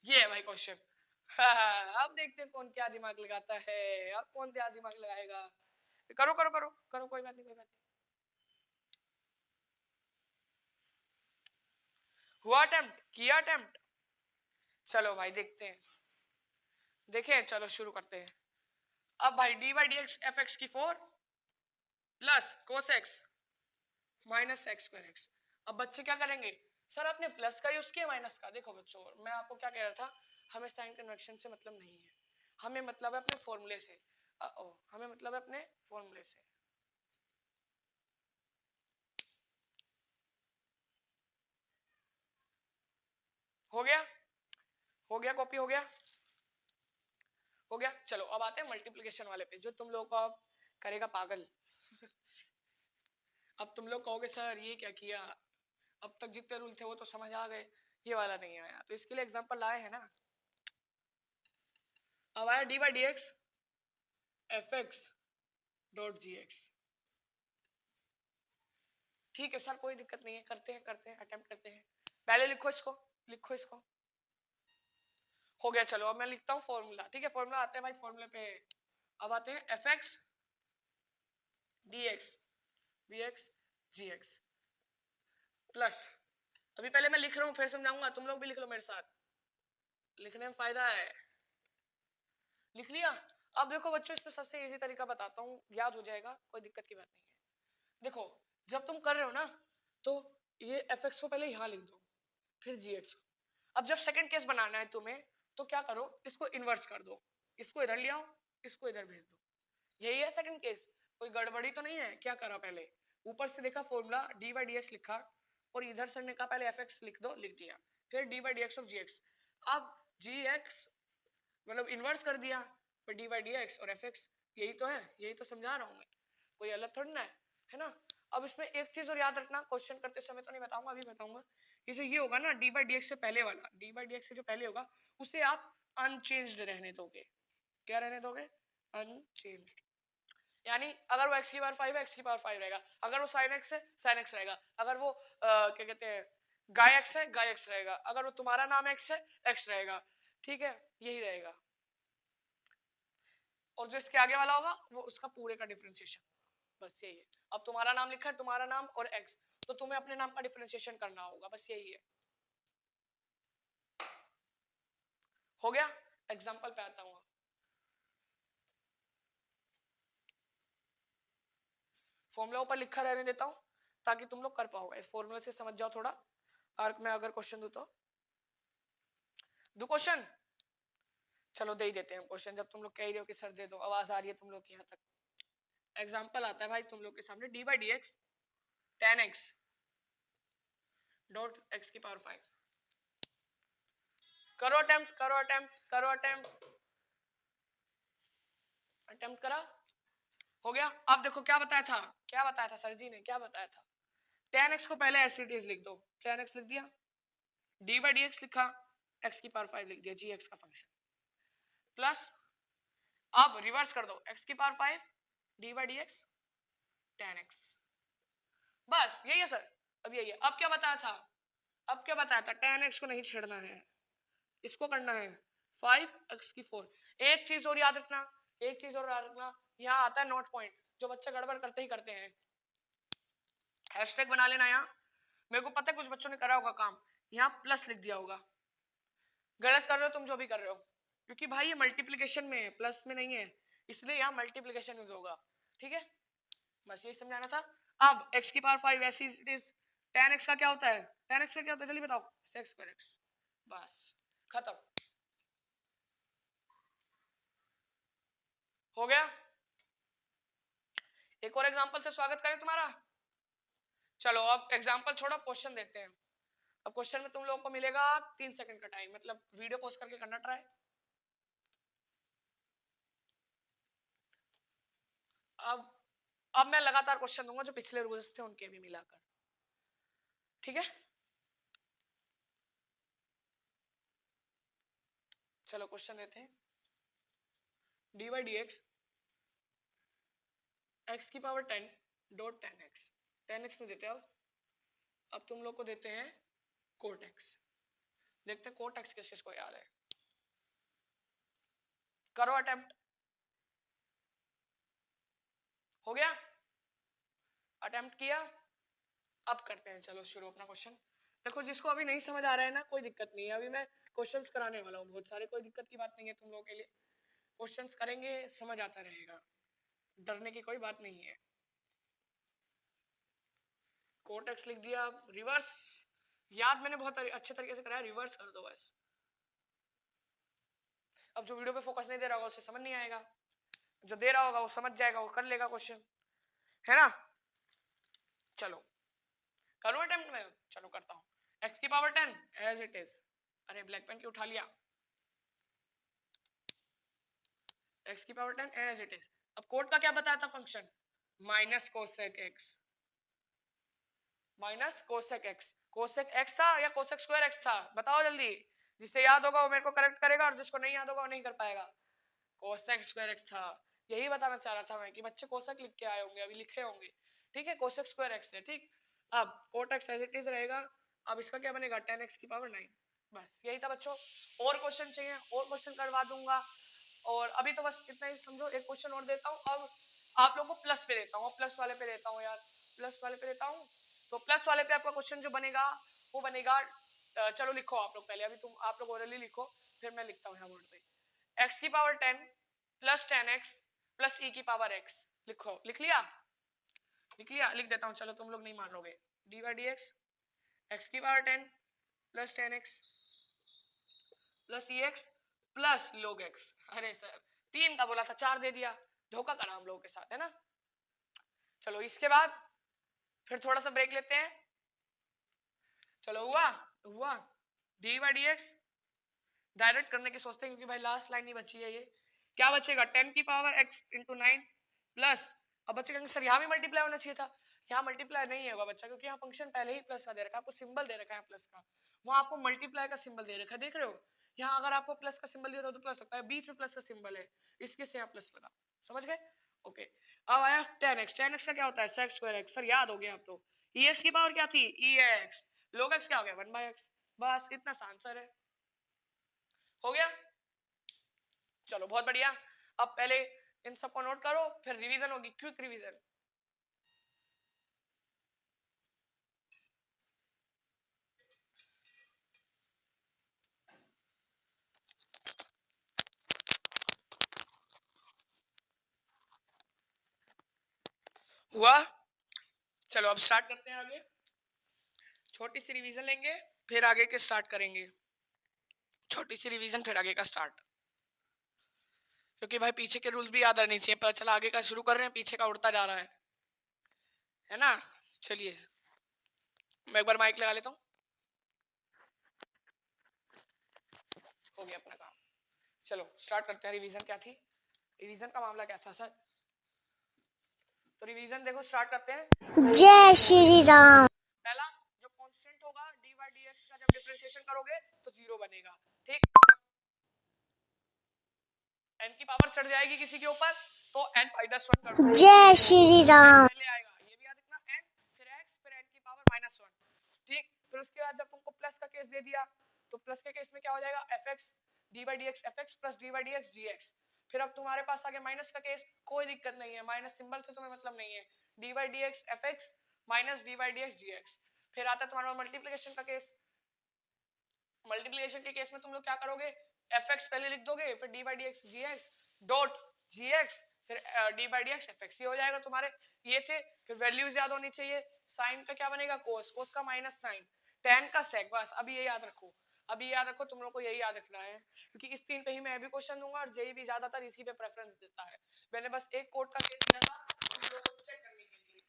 ये है भाई क्वेश्चन। हाँ, अब देखते हैं कौन क्या दिमाग लगाता है। अब कौन क्या दिमाग लगाएगा। करो करो करो करो, कोई बात नहीं, कोई बात नहीं। हुआ अटेम्प्ट, किया अटेम्प्ट। चलो भाई देखते हैं, देखें, चलो शुरू करते हैं। अब भाई D by d x f x की 4 plus cos x minus x square x. अब बच्चे क्या करेंगे, सर आपने प्लस का यूज किया माइनस का। देखो बच्चों मैं आपको क्या कह रहा था, हमें साइन कन्वेक्शन से मतलब नहीं है, हमें मतलब है अपने फॉर्मूले से। हमें मतलब है अपने फॉर्मूले से। हो गया, हो गया, कॉपी हो गया, हो गया। चलो अब आते हैं मल्टीप्लिकेशन वाले पे, जो तुम लोग को अब करेगा पागल। अब तुम लोग कहोगे सर ये क्या किया, अब तक जितने रूल थे वो तो समझ आ गए, ये वाला नहीं आया। तो इसके लिए एग्जांपल लाए हैं ना। अब आया D by d x f x dot g x. ठीक है सर कोई दिक्कत नहीं है, करते हैं अटेम्प्ट करते हैं। पहले लिखो इसको, लिखो इसको। हो गया। चलो अब मैं लिखता हूँ फॉर्मूला, ठीक है। फॉर्मूला आते हैं भाई, फॉर्मूले पे अब आते हैं f x d x b x g x plus. अभी पहले मैं लिख रहा हूँ फिर समझाऊंगा, तुम लोग भी लिख लो मेरे साथ, लिखने में फायदा है। लिख लिया। अब देखो बच्चों इसमें सबसे इजी तरीका बताता हूँ, याद हो जाएगा, कोई दिक्कत की बात नहीं है। देखो जब तुम कर रहे हो ना तो ये एफ एक्स को पहले यहाँ लिख दो, फिर जी एक्स। अब जब सेकंड केस बनाना है तुम्हें तो क्या करो, इसको इन्वर्स कर दो, इसको इधर ले आओ, इसको इधर भेज दो। यही है सेकंड केस, कोई गड़बड़ी तो नहीं है। क्या करा, पहले ऊपर से देखा formula D by d x लिखा, और इधर से ने कहा पहले एफ एक्स लिख दो, लिख दिया, फिर d by d x of g x. अब जी एक्स मतलब इन्वर्स कर दिया, पर डी बाई डी एक्स और एफ एक्स यही तो है, यही तो समझा रहा हूँ मैं, कोई अलग थोड़ी ना है ना। अब इसमें एक चीज और याद रखना, क्वेश्चन करते समय तो नहीं बताऊंगा, अभी बताऊंगा। ये जो ये होगा ना डी बाई डी एक्स से पहले वाला, डी बाई डी एक्स से जो पहले होगा उसे आप अनचेंज्ड रहने दोगे। क्या रहने दोगे, अनचेंज्ड। यानी अगर वो x की पावर 5 है, x की पावर 5 रहेगा। अगर वो sin x है, sin x रहेगा। अगर वो क्या कहते हैं गाय x है, गाय x रहेगा। अगर वो तुम्हारा नाम x है, x रहेगा। ठीक है, यही रहेगा। और जो इसके आगे वाला होगा वो उसका पूरे का डिफरेंशिएशन, बस यही है। अब तुम्हारा नाम लिखा है, तुम्हारा नाम और x, तो तुम्हें अपने नाम का डिफरेंशिएशन करना होगा, बस यही है। हो गया। एग्जांपल पे आता हूँ, फॉर्मूला ऊपर लिखा रहने देता हूँ ताकि तुम लोग कर पाओ, इस फॉर्मूले से समझ जाओ थोड़ा। आर्क में अगर क्वेश्चन दो क्वेश्चन, चलो दे ही देते हैं क्वेश्चन, जब तुम लोग कह रहे हो कि सर दे दो, आवाज आ रही है तुम लोग की यहाँ तक। एग्जाम्पल आता है भाई तुम लोग के सामने, D by d x ten x dot x की पावर 5। करो अटेम्प्ट, करो अटेम्प्ट, करो अटेम्प्ट, अटेम्प्ट करा। हो गया। अब देखो क्या बताया था, क्या बताया था सर जी ने, क्या बताया था। टेन एक्स को पहले एज इट इज लिख दो, टेन एक्स लिख दिया, डी बाई डी एक्स लिखा, एक्स की पावर 5 लिख दिया, जी एक्स का फंक्शन, प्लस अब रिवर्स कर दो, एक्स की power 5 d by d x ten x. बस यही है सर, अब यही है। अब क्या बताया था, अब क्या बताया था, टेन एक्स को नहीं छेड़ना है, इसको करना है 5x की 4। एक चीज और याद रखना, एक चीज और याद रखना, यहाँ आता है नोट पॉइंट, जो बच्चे गड़बड़ करते ही करते हैं। हैशटैग बना लेना यहाँ, मेरे को पता है कुछ बच्चों ने करा होगा काम, यहाँ प्लस लिख दिया होगा। गलत कर रहे हो तुम जो भी कर रहे हो, क्योंकि भाई ये मल्टीप्लिकेशन में है, प्लस में नहीं है, इसलिए यहाँ मल्टीप्लिकेशन यूज होगा। ठीक है, बस यही समझाना था। अब x की पावर 5 ऐसी इट इज, tan x का क्या होता है, tan x का क्या होता है जल्दी बताओ, sec square x। बस खत्म हो गया। एक और एग्जांपल से स्वागत करें तुम्हारा। चलो अब एग्जांपल छोड़ो, क्वेश्चन देते हैं। अब क्वेश्चन में तुम लोगों को मिलेगा 3 सेकंड का टाइम, मतलब वीडियो पोस्ट करके करना ट्राई। अब मैं लगातार क्वेश्चन दूंगा जो पिछले रूल्स थे उनके भी मिलाकर, ठीक है। चलो क्वेश्चन देते हैं। D by d x x की पावर 10 डॉट 10x, 10x नहीं देते अब तुम लोग को देते हैं कोट एक्स। देखते हैं कोट एक्स किस किस को याद है, करो अटेम्प्ट। हो गया, अटेम्प्ट किया। अब करते हैं, चलो शुरू अपना क्वेश्चन। देखो जिसको अभी नहीं समझ आ रहा है ना, कोई दिक्कत नहीं है, अभी मैं क्वेश्चंस कराने वाला हूँ बहुत सारे, कोई दिक्कत की बात नहीं है तुम लोगों के लिए। क्वेश्चंस करेंगे, समझ आता रहेगा, डरने की कोई बात नहीं है। कोट एक्स लिख दिया, रिवर्स याद मैंने बहुत अच्छे तरीके से कराया, रिवर्स कर दो बस। अब जो वीडियो पे फोकस नहीं दे रहा होगा उसे समझ नहीं आएगा, जो दे रहा होगा वो समझ जाएगा, वो कर लेगा क्वेश्चन, है ना। चलो करूं अटेम्प्ट में, चलो करता हूं। x की पावर 10 एज इट इज, अरे ब्लैक पेन क्यों उठा लिया, x की पावर 10 एज इट इज। अब कोड का क्या बताया था function, minus cosec x, minus cosec x। Cosec x था या कोसेक स्क्वायर x था, बताओ जल्दी, जिससे याद होगा वो मेरे को करेक्ट करेगा और जिसको नहीं याद होगा वो नहीं कर पाएगा। कोसेक स्क्वायर x था, यही बताना चाह रहा था मैं कि बच्चे कोसेक लिख के आए होंगे, अभी लिखे होंगे, ठीक है। कोसेक स्क्वायर x है, ठीक। अब cot x as it is रहेगा। अब इसका क्या बनेगा, 10x की पावर 9। बस यही था बच्चों, और क्वेश्चन चाहिए और क्वेश्चन करवा दूंगा, और अभी तो बस इतना ही समझो। एक क्वेश्चन और देता हूँ, अब आप लोगों को प्लस पे देता हूँ, प्लस वाले पे देता हूँ यार, प्लस वाले पे देता हूँ। तो प्लस वाले पे आपका क्वेश्चन जो बनेगा वो बनेगा, चलो लिखो आप लोग पहले, अभी तुम आप लोग ओरली लिखो, फिर मैं लिखता हूँ यहाँ बोर्ड पे। x की power 10 plus 10x plus e की पावर x, लिखो, लिख लिया, लिख लिया, लिख देता हूँ, चलो तुम लोग नहीं मानोगे। D by d x x की पावर 10 प्लस 10x प्लस ई एक्स प्लस log x। अरे सर 3 का बोला था, 4 दे दिया, धोखा करा हम लोगों के साथ, है ना। चलो इसके बाद फिर थोड़ा सा ब्रेक लेते हैं। चलो हुआ हुआ, D by d x direct करने की सोचते हैं क्योंकि भाई लास्ट लाइन ही बची है, ये क्या बचेगा, 10 की पावर x इंटू 9 प्लस, अब बच्चे कहेंगे सर यहाँ भी मल्टीप्लाई होना चाहिए था, यहाँ मल्टीप्लाई नहीं होगा बच्चा, क्योंकि यहाँ फंक्शन पहले ही प्लस का दे रखा है, आपको सिंबल दे रखा है प्लस का, वहाँ आपको मल्टीप्लाई का सिंबल दे रखा है, देख रहे हो। यहाँ अगर आपको प्लस का सिंबल दिया तो प्लस लगता है, बीच में प्लस का सिंबल है, इसके से यहाँ प्लस लगा, समझ गए, ओके। अब आया 10x, 10x का क्या होता है, सेक स्क्वायर x, सर याद हो गया अब तो। ex की पावर क्या थी, ex, log x क्या हो गया 1/x, बस इतना सा आंसर है, हो गया। चलो बहुत बढ़िया, अब पहले इन सबको नोट करो, फिर रिवीजन होगी, क्विक रिवीजन। हुआ, चलो अब स्टार्ट करते हैं आगे, छोटी सी रिवीजन लेंगे फिर आगे के स्टार्ट करेंगे, छोटी सी रिवीजन फिर आगे का स्टार्ट, क्योंकि भाई पीछे के रूल्स भी याद रहने चाहिए, पता चला आगे का शुरू कर रहे हैं पीछे का उड़ता जा रहा है ना। चलिए मैं एक बार माइक लगा लेता हूँ, हो गया अपना काम। चलो स्टार्ट करते हैं, रिवीजन क्या थी, रिवीजन का मामला क्या था सर, तो रिवीजन देखो स्टार्ट करते हैं। जय श्री राम। पहला जो कांस्टेंट होगा डी बाई डी एक्स का, जब डिफरेंशिएशन करोगे तो 0 बनेगा, ठीक। n की पावर चढ़ जाएगी किसी के ऊपर तो n माइनस 1 कर दो, जय श्री राम। पहले आएगा, ये भी याद रखना, n फिर x फिर n की पावर -1, ठीक। फिर उसके बाद जब तुमको प्लस का केस दे दिया तो प्लस के केस में क्या हो जाएगा, f x d by d x f x plus d by d x g x. फिर अब तुम्हारे पास आ गया माइनस का केस, कोई दिक्कत नहीं है, माइनस सिंबल से तुम्हें मतलब नहीं है, d by d x f x minus d by d x g x. फिर आता है तुम्हारा मल्टीप्लिकेशन का केस, मल्टीप्लिकेशन के केस में तुम लोग क्या करोगे, एफ एक्स पहले लिख दोगे, फिर d by d x g x dot g x, फिर d by d x f x, ये हो जाएगा तुम्हारे ये थे। फिर वैल्यूज याद होनी चाहिए, साइन का क्या बनेगा कोस, कोस का माइनस साइन, टेन का सेक, बस अभी ये याद रखो, अभी याद रखो, तुम लोग को यही याद रखना है, क्योंकि इस 3 पे ही मैं भी क्वेश्चन दूंगा और जेई भी ज्यादातर इसी पे प्रेफरेंस देता है। मैंने बस एक कोड का केस दिया था तुम लोगों को चेक करने के लिए,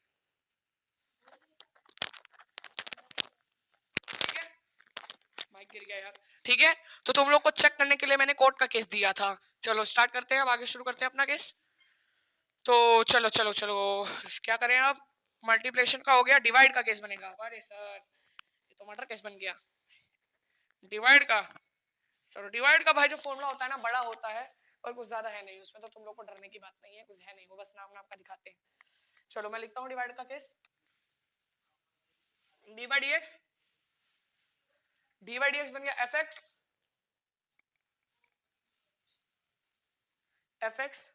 ठीक है, माइक गिर गया यार, ठीक है, तो तुम लोग को चेक करने के लिए मैंने कोड का केस दिया था। चलो स्टार्ट करते हैं, अब आगे शुरू करते हैं अपना केस। तो चलो चलो चलो क्या करें अब, मल्टीप्लिकेशन का हो गया, डिवाइड का केस बनेगा। अरे सर ये तो मटर केस बन गया, डिवाइड का। चलो डिवाइड का भाई जो फॉर्मूला होता है ना बड़ा होता है और कुछ ज्यादा है नहीं उसमें, तो तुम लोग को डरने की बात नहीं है, कुछ है नहीं, वो बस नाम नाम का दिखाते हैं। चलो मैं लिखता हूँ डिवाइड का case, d by d x, d by d x बन गया f x, f x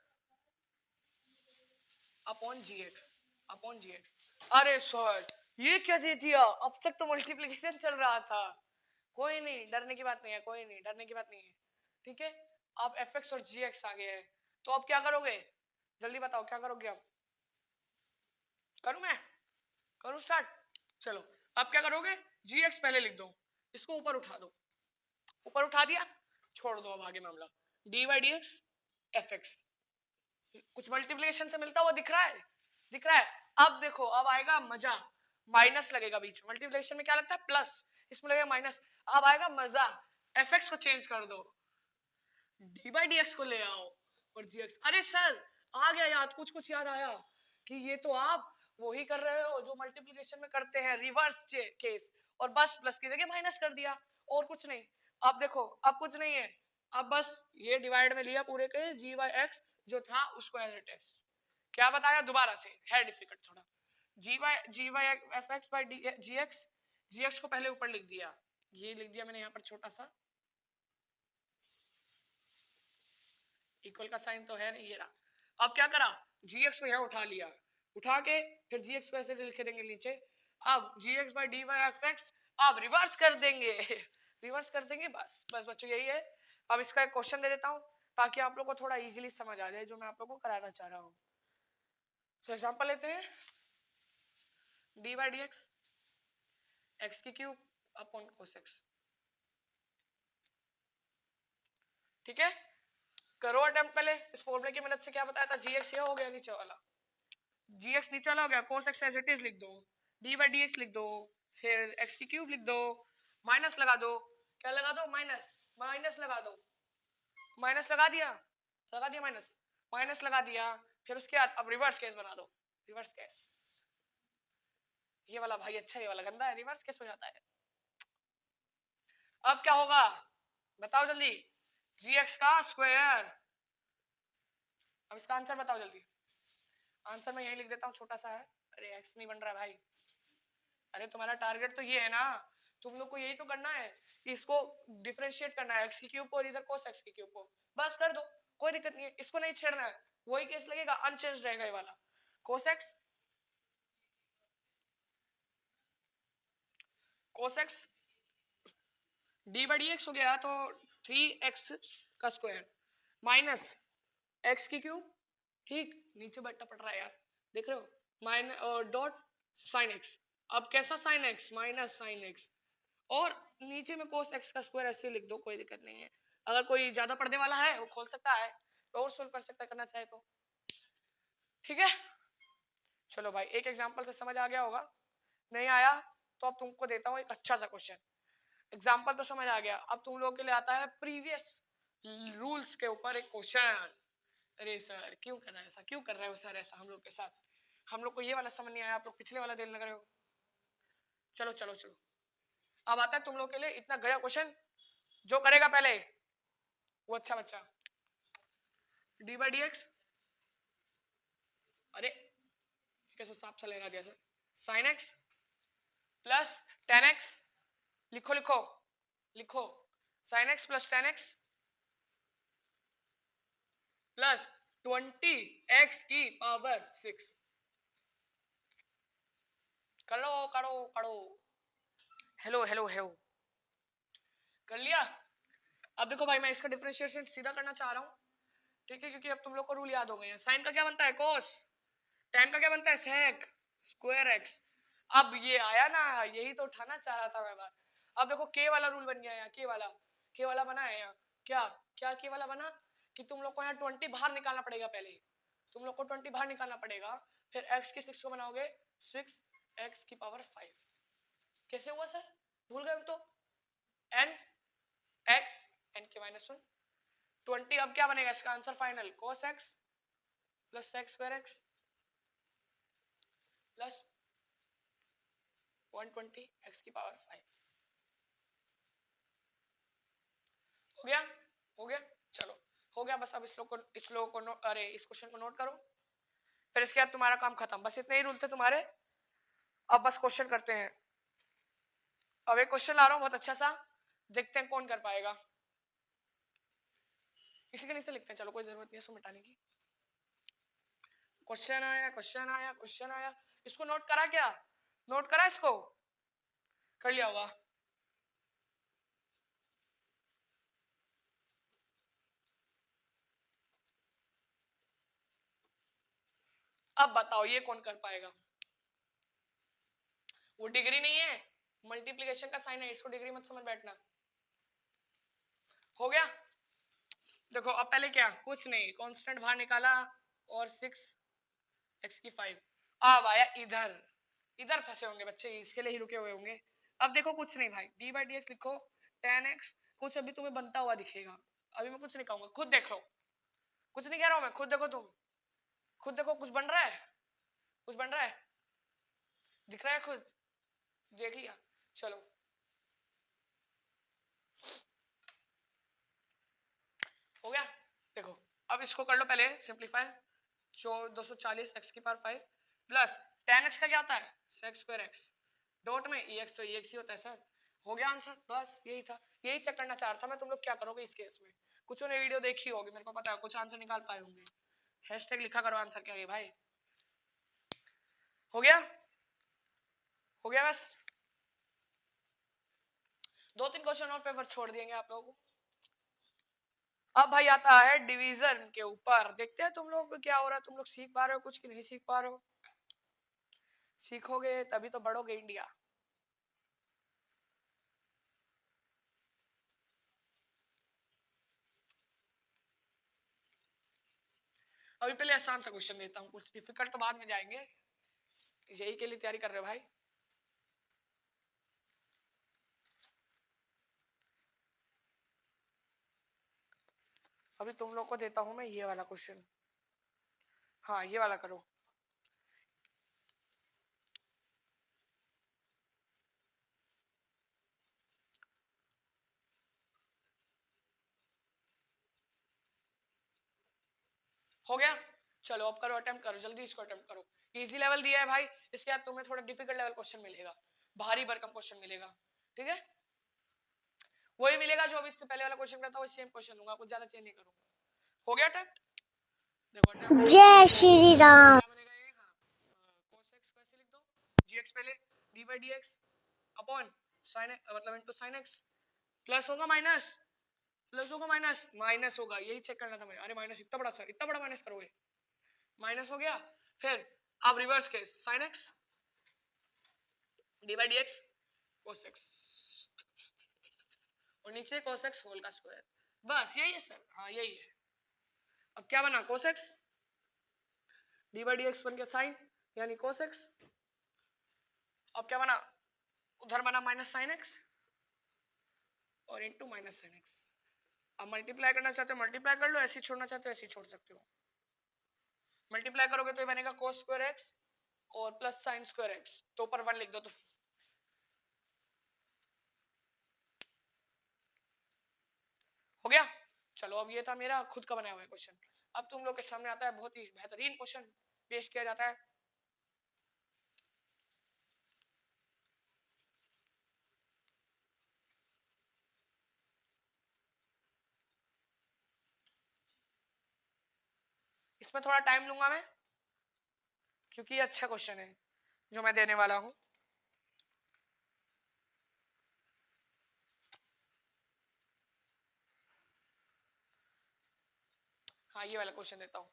upon g x, upon g x. अरे सर ये क्या दे दिया, अब तक तो मल्टीप्लिकेशन चल रहा था। कोई नहीं, डरने की बात नहीं है, कोई नहीं, डरने की बात नहीं है, ठीक है। अब एफ एक्स और जी एक्स आ गया है, तो अब क्या करोगे, जल्दी बताओ क्या करोगे अब, करूं मैं, करूं स्टार्ट, चलो अब क्या करोगे, जी एक्स पहले लिख दो, इसको ऊपर उठा दो, ऊपर उठा दिया, छोड़ दो अब आगे मामला, D by d x f x, कुछ मल्टीप्लिकेशन से मिलता हुआ दिख रहा है, दिख रहा है। अब देखो अब आएगा मजा, माइनस लगेगा बीच में, मल्टीप्लिकेशन में क्या लगता है प्लस, इसमें लगेगा माइनस, अब आएगा मजा, एफ एक्स को चेंज कर दो, डी बाई डी एक्स को ले आओ और जी एक्स। अरे सर आ गया याद, कुछ कुछ याद आया कि ये तो आप वही कर रहे हो जो मल्टीप्लिकेशन में करते हैं, रिवर्स केस, और बस प्लस की जगह माइनस कर दिया, और कुछ नहीं। अब देखो अब कुछ नहीं है, अब बस ये डिवाइड में लिया पूरे के जी बाई एक्स जो था उसको एज इट इज, क्या बताया दोबारा से, है डिफिकल्ट थोड़ा, g by f x by g x, g x को पहले ऊपर लिख दिया, ये लिख दिया मैंने यहाँ पर छोटा सा, इक्वल का साइन तो है नहीं ये रहा। अब क्या करा, जी एक्स को यहाँ उठा लिया, उठा के फिर जी एक्स को ऐसे लिख देंगे नीचे, अब g x by d by f x, अब रिवर्स कर देंगे रिवर्स कर देंगे, बस बस बच्चों यही है। अब इसका एक क्वेश्चन दे देता हूँ ताकि आप लोग को थोड़ा इजीली समझ आ जाए जो मैं आप लोग को कराना चाह रहा हूँ। तो एग्जांपल लेते हैं, D by d x x की क्यूब अपॉन कोस एक्स, ठीक है, करो अटेम्प्ट पहले। इस फॉर्मूले की मदद से क्या बताया था, जी एक्स ये हो गया नीचे वाला, जी एक्स नीचे वाला हो गया, cos x as it is लिख दो, डी बाई डी एक्स लिख दो, फिर एक्स की क्यूब लिख दो, माइनस लगा दो, क्या लगा दो, माइनस, माइनस लगा दो, माइनस लगा दिया माइनस, माइनस लगा दिया, फिर उसके बाद अब रिवर्स केस बना दो, रिवर्स केस, ये वाला भाई अच्छा, ये वाला गंदा है, रिवर्स केस हो जाता है। अब क्या होगा बताओ जल्दी, जी एक्स का स्क्वायर, अब इसका आंसर बताओ जल्दी, आंसर मैं यही लिख देता हूँ छोटा सा है, अरे एक्स नहीं बन रहा भाई, अरे तुम्हारा टारगेट तो ये है ना, तुम लोग को यही तो करना है, इसको डिफरेंशिएट करना है, एक्स की क्यूब को और इधर कोस एक्स की क्यूब को, बस कर दो, कोई दिक्कत नहीं है, इसको नहीं छेड़ना है, वही केस लगेगा, अनचेंज रहेगा ये वाला, cos x d by d x हो गया, तो 3x का स्क्वायर माइनस एक्स की क्यूब, ठीक, नीचे बट्टा पड़ रहा है यार, देख रहे हो, माइनस डॉट साइन एक्स, अब कैसा sine x, minus sine x, और नीचे में कोस एक्स का स्क्वायर ऐसे लिख दो, कोई दिक्कत नहीं है, अगर कोई ज्यादा पढ़ने वाला है वो खोल सकता है और सोल्व कर सकता है करना चाहे तो, ठीक है। चलो भाई एक एग्जांपल से समझ आ गया होगा, नहीं आया तो अब तुमको देता हूँ एक अच्छा सा क्वेश्चन, एग्जांपल तो समझ आ गया, अब तुम लोगों के लिए आता है प्रीवियस रूल्स के ऊपर एक क्वेश्चन। अरे सर क्यों कर रहा है ऐसा, क्यों कर रहे हो सर ऐसा हम लोग के साथ, हम लोग को ये वाला समझ नहीं आया, आप लोग पिछले वाला देने लग रहे हो। चलो चलो चलो अब आता है तुम लोग के लिए इतना गया क्वेश्चन, जो करेगा पहले वो अच्छा बच्चा, डी बाई डी एक्स, अरे कैसे सांप सा लगा दिया sir, sign x plus ten x, लिखो लिखो लिखो sign x plus ten x plus 20x की पावर 6। करो करो करो, हेलो हेलो हेलो, कर लिया। अब देखो भाई, मैं इसका डिफरेंशिएशन सीधा करना चाह रहा हूँ, ठीक है, क्योंकि अब तुम लोग को रूल याद हो गए हैं। साइन का क्या बनता है कोस, टेन का क्या बनता है सेक स्क्वायर एक्स। अब ये आया ना, यही तो उठाना चाह रहा था मैं बात। अब देखो के वाला रूल बन गया यहाँ, के वाला बना है यहाँ। क्या क्या के वाला बना कि तुम लोग को यहाँ 20 बाहर निकालना पड़ेगा, पहले तुम लोग को 20 बाहर निकालना पड़ेगा, फिर x की 6 को बनाओगे 6x की पावर 5। कैसे हुआ सर, भूल गए तो n x n के -1 20। अब क्या बनेगा इसका answer final, cos x plus sec square x plus 120 x की पावर 5। हो गया, हो गया, चलो हो गया बस। अब इस लोग को अरे इस क्वेश्चन को नोट करो, फिर इसके बाद तुम्हारा काम खत्म। बस इतने ही रूल थे तुम्हारे। अब बस क्वेश्चन करते हैं। अब एक क्वेश्चन ला रहा हूँ बहुत अच्छा सा, देखते हैं कौन कर पाएगा। इसी के नीचे लिखते हैं, चलो कोई जरूरत नहीं है इसको मिटाने की। क्वेश्चन आया क्वेश्चन आया क्वेश्चन आया, इसको नोट करा क्या, नोट करा इसको, कर लिया होगा। अब बताओ ये कौन कर पाएगा। वो डिग्री नहीं है, मल्टीप्लिकेशन का साइन है, इसको डिग्री मत समझ बैठना। हो गया, देखो अब पहले क्या, कुछ नहीं, कांस्टेंट बाहर निकाला और 6x की 5। अब आया इधर, इधर फंसे होंगे बच्चे, इसके लिए ही रुके हुए होंगे। अब देखो कुछ नहीं भाई, d/dx लिखो, tan x कुछ अभी तुम्हें बनता हुआ दिखेगा। अभी मैं कुछ नहीं कहूंगा, खुद देख लो, कुछ नहीं कह रहा हूं मैं, खुद देखो, तुम खुद देखो, कुछ बन रहा है, कुछ बन रहा है, दिख रहा है, खुद देख लिया। चलो हो गया, देखो अब इसको कर लो पहले सिंप्लीफाई। जो 240 x की पावर 5 प्लस tan x का क्या होता है sec स्क्वायर x, डॉट में ex तो ex ही होता है सर। हो गया आंसर, बस यही था, यही चेक करना चाह रहा था मैं, तुम लोग क्या करोगे इस केस में। कुछ ने वीडियो देखी होगी, मेरे को पता है कुछ आंसर निकाल पाए होंगे। हैशटैग लिखा करो आंसर क्या है भाई। हो गया, हो गया बस, 2-3 क्वेश्चन और पेपर छोड़ देंगे आप लोगों को। अब भाई आता है डिवीजन के ऊपर, देखते हैं तुम लोग क्या हो रहा है, तुम लोग सीख पा रहे हो कुछ कि नहीं सीख पा रहे हो। सीखोगे तभी तो बढ़ोगे इंडिया। अभी पहले आसान सा क्वेश्चन देता हूँ, कुछ डिफिकल्ट तो बाद में जाएंगे। यही के लिए तैयारी कर रहे हो भाई। अभी तुम लोग को देता हूं मैं ये वाला क्वेश्चन, हाँ ये वाला करो। हो गया, चलो अब करो, अटेम्प्ट करो जल्दी, इसको अटेम्प्ट करो। इजी लेवल दिया है भाई, इसके बाद तुम्हें थोड़ा डिफिकल्ट लेवल क्वेश्चन मिलेगा, भारी भरकम क्वेश्चन मिलेगा, ठीक है। वही मिलेगा जो अभी इससे पहले वाला क्वेश्चन करता हूँ, सेम क्वेश्चन दूंगा, कुछ ज्यादा चेंज नहीं करूंगा। हो गया अटेम्प्ट, देखो अटेम्प्ट जय श्री राम। क्या बनेगा ये, हाँ cos x कैसे लिख दो, gx पहले d/dx अपॉन sin मतलब इनटू sin x, प्लस होगा माइनस, प्लस होगा माइनस, माइनस होगा, यही चेक करना था मुझे। अरे माइनस इतना बड़ा सर, इतना बड़ा माइनस करोगे, माइनस हो गया। फिर अब reverse case sin x d/dx cos x और नीचे cos x होल का स्क्वायर, बस यही है सर, हाँ यही है। अब क्या बना cos x d/dx बन गया sin यानी cos x। अब क्या बना, उधर बना माइनस sin x और इनटू माइनस sin x। अब मल्टीप्लाई करना चाहते हो मल्टीप्लाई कर लो, ऐसे छोड़ना चाहते हो ऐसे छोड़ सकते हो। मल्टीप्लाई करोगे तो ये बनेगा cos स्क्वायर x और प्लस sin स्क्वायर x, तो ऊपर 1 लिख दो। तो हो गया, चलो अब ये था मेरा खुद का बनाया हुआ क्वेश्चन। अब तुम लोग के सामने आता है बहुत ही बेहतरीन क्वेश्चन पेश किया जाता है। इसमें थोड़ा टाइम लूंगा मैं, क्योंकि ये अच्छा क्वेश्चन है जो मैं देने वाला हूं। हाँ, ये वाला क्वेश्चन देता हूं।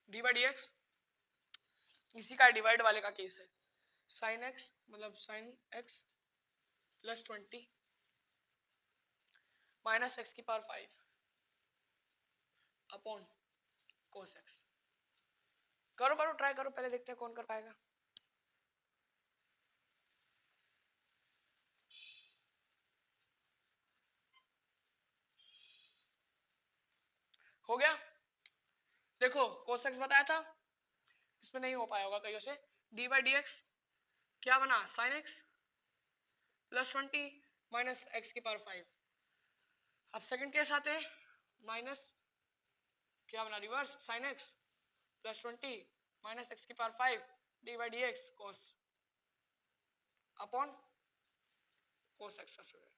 डी बाई डी एक्स, इसी का डिवाइड वाले का केस है। साइन एक्स मतलब sign x plus 20 minus x की पावर 5 अपॉन कोस एक्स। करो करो, ट्राई करो, पहले देखते हैं कौन कर पाएगा। हो गया? देखो कोस एक्स बताया था, इसमें नहीं हो पाया होगा कहीं से। डी बाई डी एक्स क्या बना, sine x plus 20 minus x की पावर 5। अब सेकंड केस आते हैं, माइनस क्या बना, reverse sine x plus 20 minus x की power 5 d by d x cos upon cos x का स्क्वायर।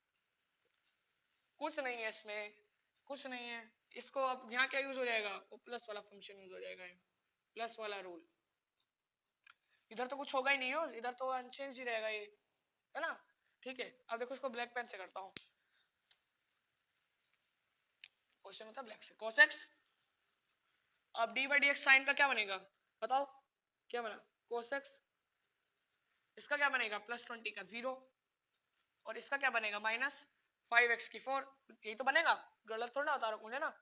कुछ नहीं है इसमें, कुछ नहीं है। इसको अब यहाँ क्या यूज हो जाएगा, वो प्लस वाला फंक्शन यूज हो जाएगा, प्लस वाला रूल। इधर तो कुछ होगा ही नहीं हो, इधर तो अनचेंज ही रहेगा ये, है ना। ठीक है, अब देखो इसको ब्लैक पेन से करता हूँ। क्वेश्चन होता है ब्लैक से। cos x, अब d by d x sine का क्या बनेगा बताओ, क्या बना cos x, इसका क्या बनेगा प्लस 20 का 0, और इसका क्या बनेगा माइनस 5x की 4। यही तो बनेगा, गलत थोड़ा ना बता रहा हूँ ना,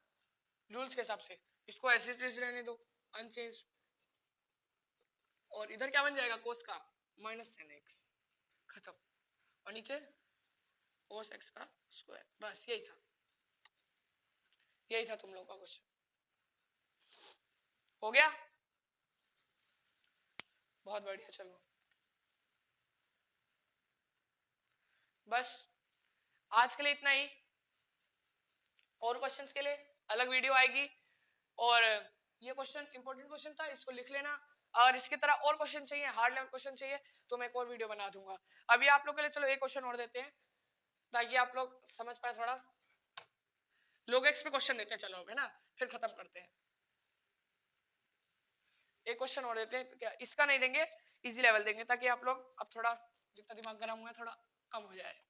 रूल्स के हिसाब से। इसको ऐसे रहने दो अनचेंज, और इधर क्या बन जाएगा कोस का माइनस sin x, खत्म। और नीचे कोस x का स्क्वायर। बस यही था, यही था तुम लोगों का क्वेश्चन। हो गया, बहुत बढ़िया। चलो बस आज के लिए इतना ही, और क्वेश्चंस के लिए अलग वीडियो आएगी। और ये क्वेश्चन इंपॉर्टेंट क्वेश्चन था, इसको लिख लेना। अगर इसकी तरह और क्वेश्चन चाहिए, हार्ड लेवल क्वेश्चन चाहिए, तो मैं एक और वीडियो बना दूंगा। अभी आप लोग के लिए चलो एक क्वेश्चन और देते हैं, ताकि आप लोग समझ पाए थोड़ा। लोग एक्स पे क्वेश्चन देते हैं, चलो है ना, फिर खत्म करते हैं। एक क्वेश्चन और देते हैं, क्या इसका नहीं देंगे, इजी लेवल देंगे, ताकि आप लोग अब थोड़ा जितना दिमाग गर्म हुआ है थोड़ा कम हो जाए।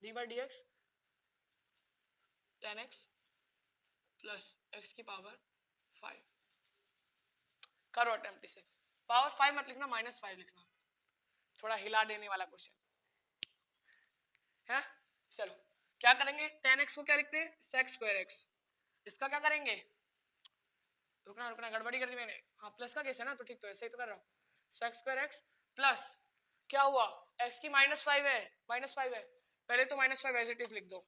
D by d x ten x plus x की पावर 5। करो अटेम्प्ट इसे। पावर 5 मत लिखना, -5 लिखना, थोड़ा हिला देने वाला क्वेश्चन है। चलो क्या करेंगे, tan x को क्या लिखते हैं sec स्क्वायर x। इसका क्या करेंगे, रुकना रुकना, गड़बड़ी कर दी मैंने। हाँ प्लस का केस है ना, तो ठीक, तो ऐसे ही तो कर रहा हूँ। sec स्क्वायर x प्लस क्या हुआ, x की -5 है, -5 है, पहले तो -5 एज इट इज लिख दो,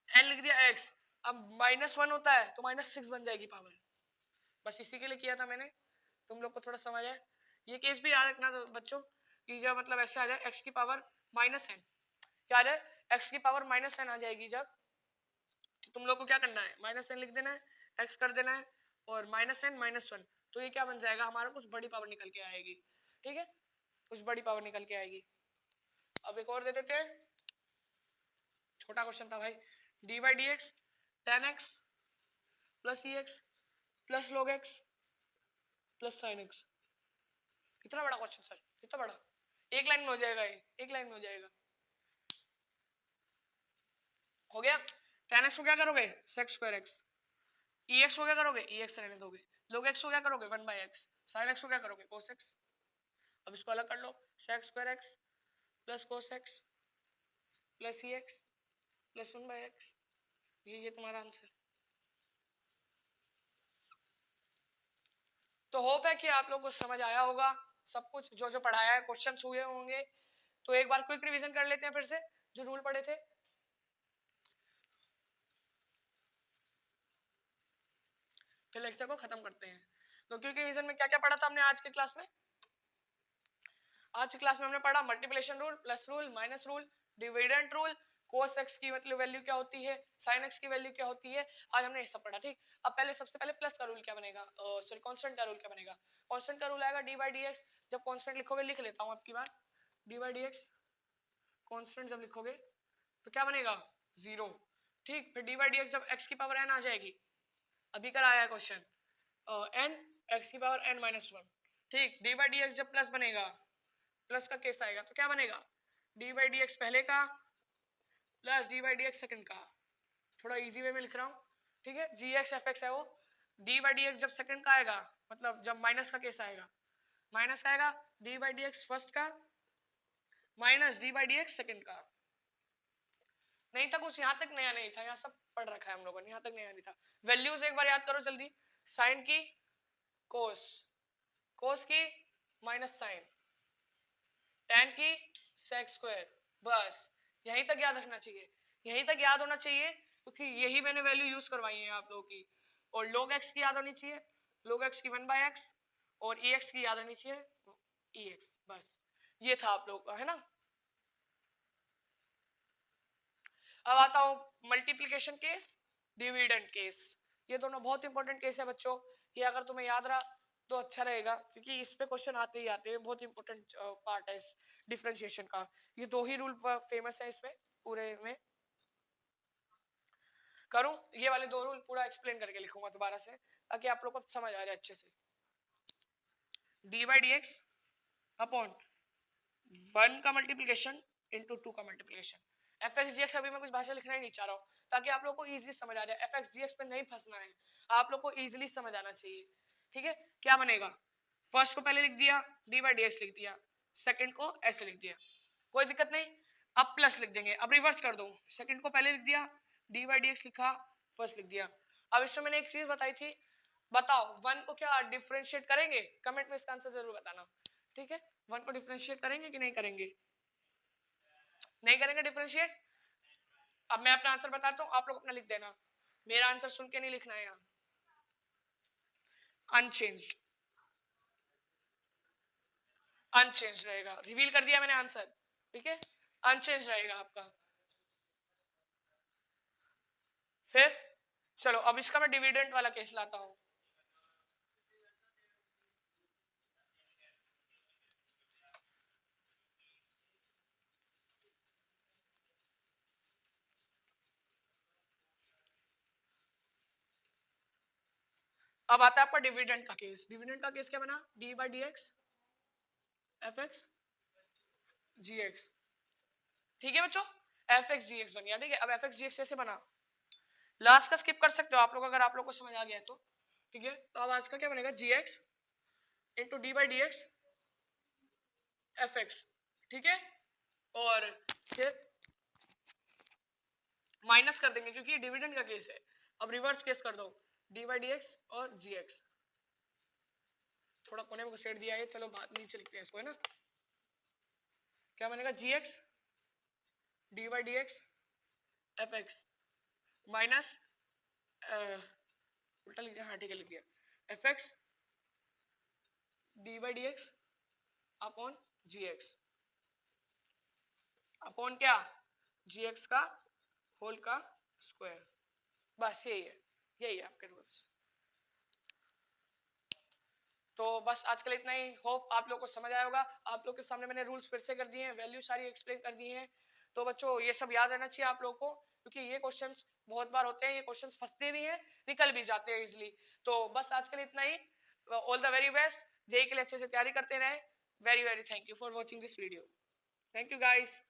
n लिख दिया x। अब -1 होता है तो -6 बन जाएगी पावर। बस इसी के लिए किया था मैंने, तुम लोग को थोड़ा समझ आए। ये केस भी याद रखना तो बच्चों, कि जब मतलब ऐसे आ जाए x की पावर -n, क्या आ जाए x की पावर -n आ जाएगी जब, तो तुम लोग को क्या करना है, -n लिख देना है, x कर देना है, और -n -1, तो ये क्या बन जाएगा हमारा, कुछ बड़ी पावर निकल के आएगी। ठीक है, कुछ बड़ी पावर निकल के आएगी। अब एक और दे देते हैं, छोटा क्वेश्चन था भाई। D by d x ten x plus E x plus log x plus sine x. कितना बड़ा क्वेश्चन सर, कितना बड़ा, एक लाइन में हो जाएगा ये, एक लाइन में हो जाएगा। हो गया। tan x को क्या करोगे sec स्क्वायर x, ex को क्या करोगे ex रहने दोगे, log x को क्या करोगे 1/x, sin x को क्या करोगे cos x। अब इसको अलग कर लो, sec square x plus cos x plus ex plus 1/x, ये तुम्हारा आंसर। तो होप है कि आप लोग को समझ आया होगा सब कुछ जो जो पढ़ाया है, क्वेश्चंस हुए होंगे। तो एक बार क्विक रिवीजन कर लेते हैं फिर से जो रूल पढ़े थे। फिर लेक्चर को खत्म करते हैं। तो क्विक रिवीजन में क्या क्या पढ़ा था हमने आज के क्लास में, आज की क्लास में हमने पढ़ा multiplication rule, plus rule, minus rule, dividend rule, cos x की मतलब वैल्यू क्या होती है, sin x की वैल्यू क्या होती है, आज हमने ये सब पढ़ा। ठीक, अब पहले सबसे पहले प्लस का रूल क्या बनेगा, सॉरी कांस्टेंट का रूल क्या बनेगा। कांस्टेंट का रूल आएगा डी बाई डी एक्स, जब कांस्टेंट लिखोगे, लिख लेता हूं आपकी बार, d by d x constant जब लिखोगे तो क्या बनेगा 0, ठीक। फिर डी बाई डी एक्स जब एक्स की पावर n आ जाएगी, अभी कल आया क्वेश्चन, n एक्स की पावर n माइनस 1, ठीक। डी बाई डी एक्स जब प्लस बनेगा, प्लस का केस आएगा तो क्या बनेगा, डी बाई डी एक्स पहले का plus d by d x second का। थोड़ा इजी वे में लिख रहा हूँ, ठीक है। जी एक्स एफ एक्स है वो, डी बाई डी एक्स जब सेकेंड का आएगा, मतलब जब माइनस का केस आएगा, माइनस का आएगा d by d x first का minus d by d x second का। नहीं था कुछ, यहाँ तक नया नहीं था, यहाँ सब पढ़ रखा है हम लोगों ने, यहाँ तक नया नहीं था। वैल्यूज एक बार याद करो जल्दी, साइन की कोस, कोस की माइनस साइन, tan की sec स्क्वायर, बस यहीं तक याद रखना चाहिए, यहीं तक याद होना चाहिए, क्योंकि यही मैंने वैल्यू यूज करवाई है आप लोगों की। और log x की याद होनी चाहिए, log x की 1/x, और ex की याद होनी चाहिए ex, बस ये था आप लोगों का, है ना। अब आता हूं मल्टीप्लीकेशन केस, डिविडेंड केस। ये दोनों बहुत इंपॉर्टेंट केस है बच्चों, ये अगर तुम्हें याद रहा तो अच्छा रहेगा, क्योंकि इस पे क्वेश्चन आते ही आते हैं, बहुत इंपॉर्टेंट पार्ट है इस डिफरेंशिएशन का। ये दो ही रूल फेमस है इसमें पूरे में। करूं ये वाले दो रूल पूरा एक्सप्लेन करके लिखूंगा दोबारा से, ताकि आप लोग को समझ आ जाए अच्छे से। D by d x upon 1 का मल्टीप्लीकेशन इंटू 2 का multiplication. F x g x अभी मैं कुछ भाषा लिखना ही नहीं चाह रहा हूँ, ताकि आप लोग को इजीली समझ आ जाए। एफ एक्स जी एक्स पे नहीं फंसना है, आप लोग को इजीली समझ आना चाहिए, ठीक है। क्या बनेगा, फर्स्ट को पहले लिख दिया डी बाई डी एक्स लिख दिया, सेकंड को ऐसे लिख दिया, कोई दिक्कत नहीं। अब प्लस लिख देंगे, अब रिवर्स कर दो, सेकंड को पहले लिख दिया, डी बाई डी एक्स लिखा, फर्स्ट लिख दिया। अब इसमें मैंने एक चीज बताई थी, बताओ 1 को क्या डिफरेंशिएट करेंगे, कमेंट में इसका आंसर जरूर बताना, ठीक है। 1 को डिफरेंशिएट करेंगे कि नहीं करेंगे, नहीं करेंगे डिफरेंशिएट। अब मैं अपना आंसर बताता हूँ, आप लोग अपना लिख देना, मेरा आंसर सुन के नहीं लिखना है यहाँ। अनचेंज्ड, अनचेंज रहेगा, रिवील कर दिया मैंने आंसर, ठीक है, अनचेंज रहेगा आपका। फिर चलो अब इसका मैं डिविडेंड वाला केस लाता हूं। अब आता है आपका डिविडेंड का केस। डिविडेंड का केस क्या बना, d by d x f x g x, ठीक है बच्चों, एफ एक्स जी एक्स बन गया, ठीक है। अब एफ एक्स जी एक्स कैसे बना, लास्ट का स्किप कर सकते हो आप लोग अगर आप लोग को समझ आ गया तो, ठीक है। तो अब आज का क्या बनेगा, g x into d by d x f x, ठीक है। और फिर माइनस कर देंगे क्योंकि डिविडेंड का केस है। अब रिवर्स केस कर दो, डी बाई डी एक्स और जी एक्स, थोड़ा कोने में घुसेड़ दिया है, चलो बात नीचे लिखते हैं इसको, है ना। क्या बनेगा, g x d by d x f x minus, उल्टा लिख दिया, हाँ ठीक है लिख दिया, f x d by d x upon g x, upon क्या, जी एक्स का होल का स्क्वायर, बस यही है, यही है आपके रूल्स। तो बस आज के लिए इतना ही, होप आप लोग को समझ आया होगा। आप लोग के सामने मैंने रूल्स फिर से कर दिए हैं, वैल्यू सारी एक्सप्लेन कर दी हैं। तो बच्चों ये सब याद रहना चाहिए आप लोग को, क्योंकि ये क्वेश्चंस बहुत बार होते हैं, ये क्वेश्चंस फंसते भी हैं, निकल भी जाते हैं इजिली। तो बस आज के लिए इतना ही, all the very best, JEE के लिए अच्छे से तैयारी करते रहे। Very very thank you for watching this video, thank you guys.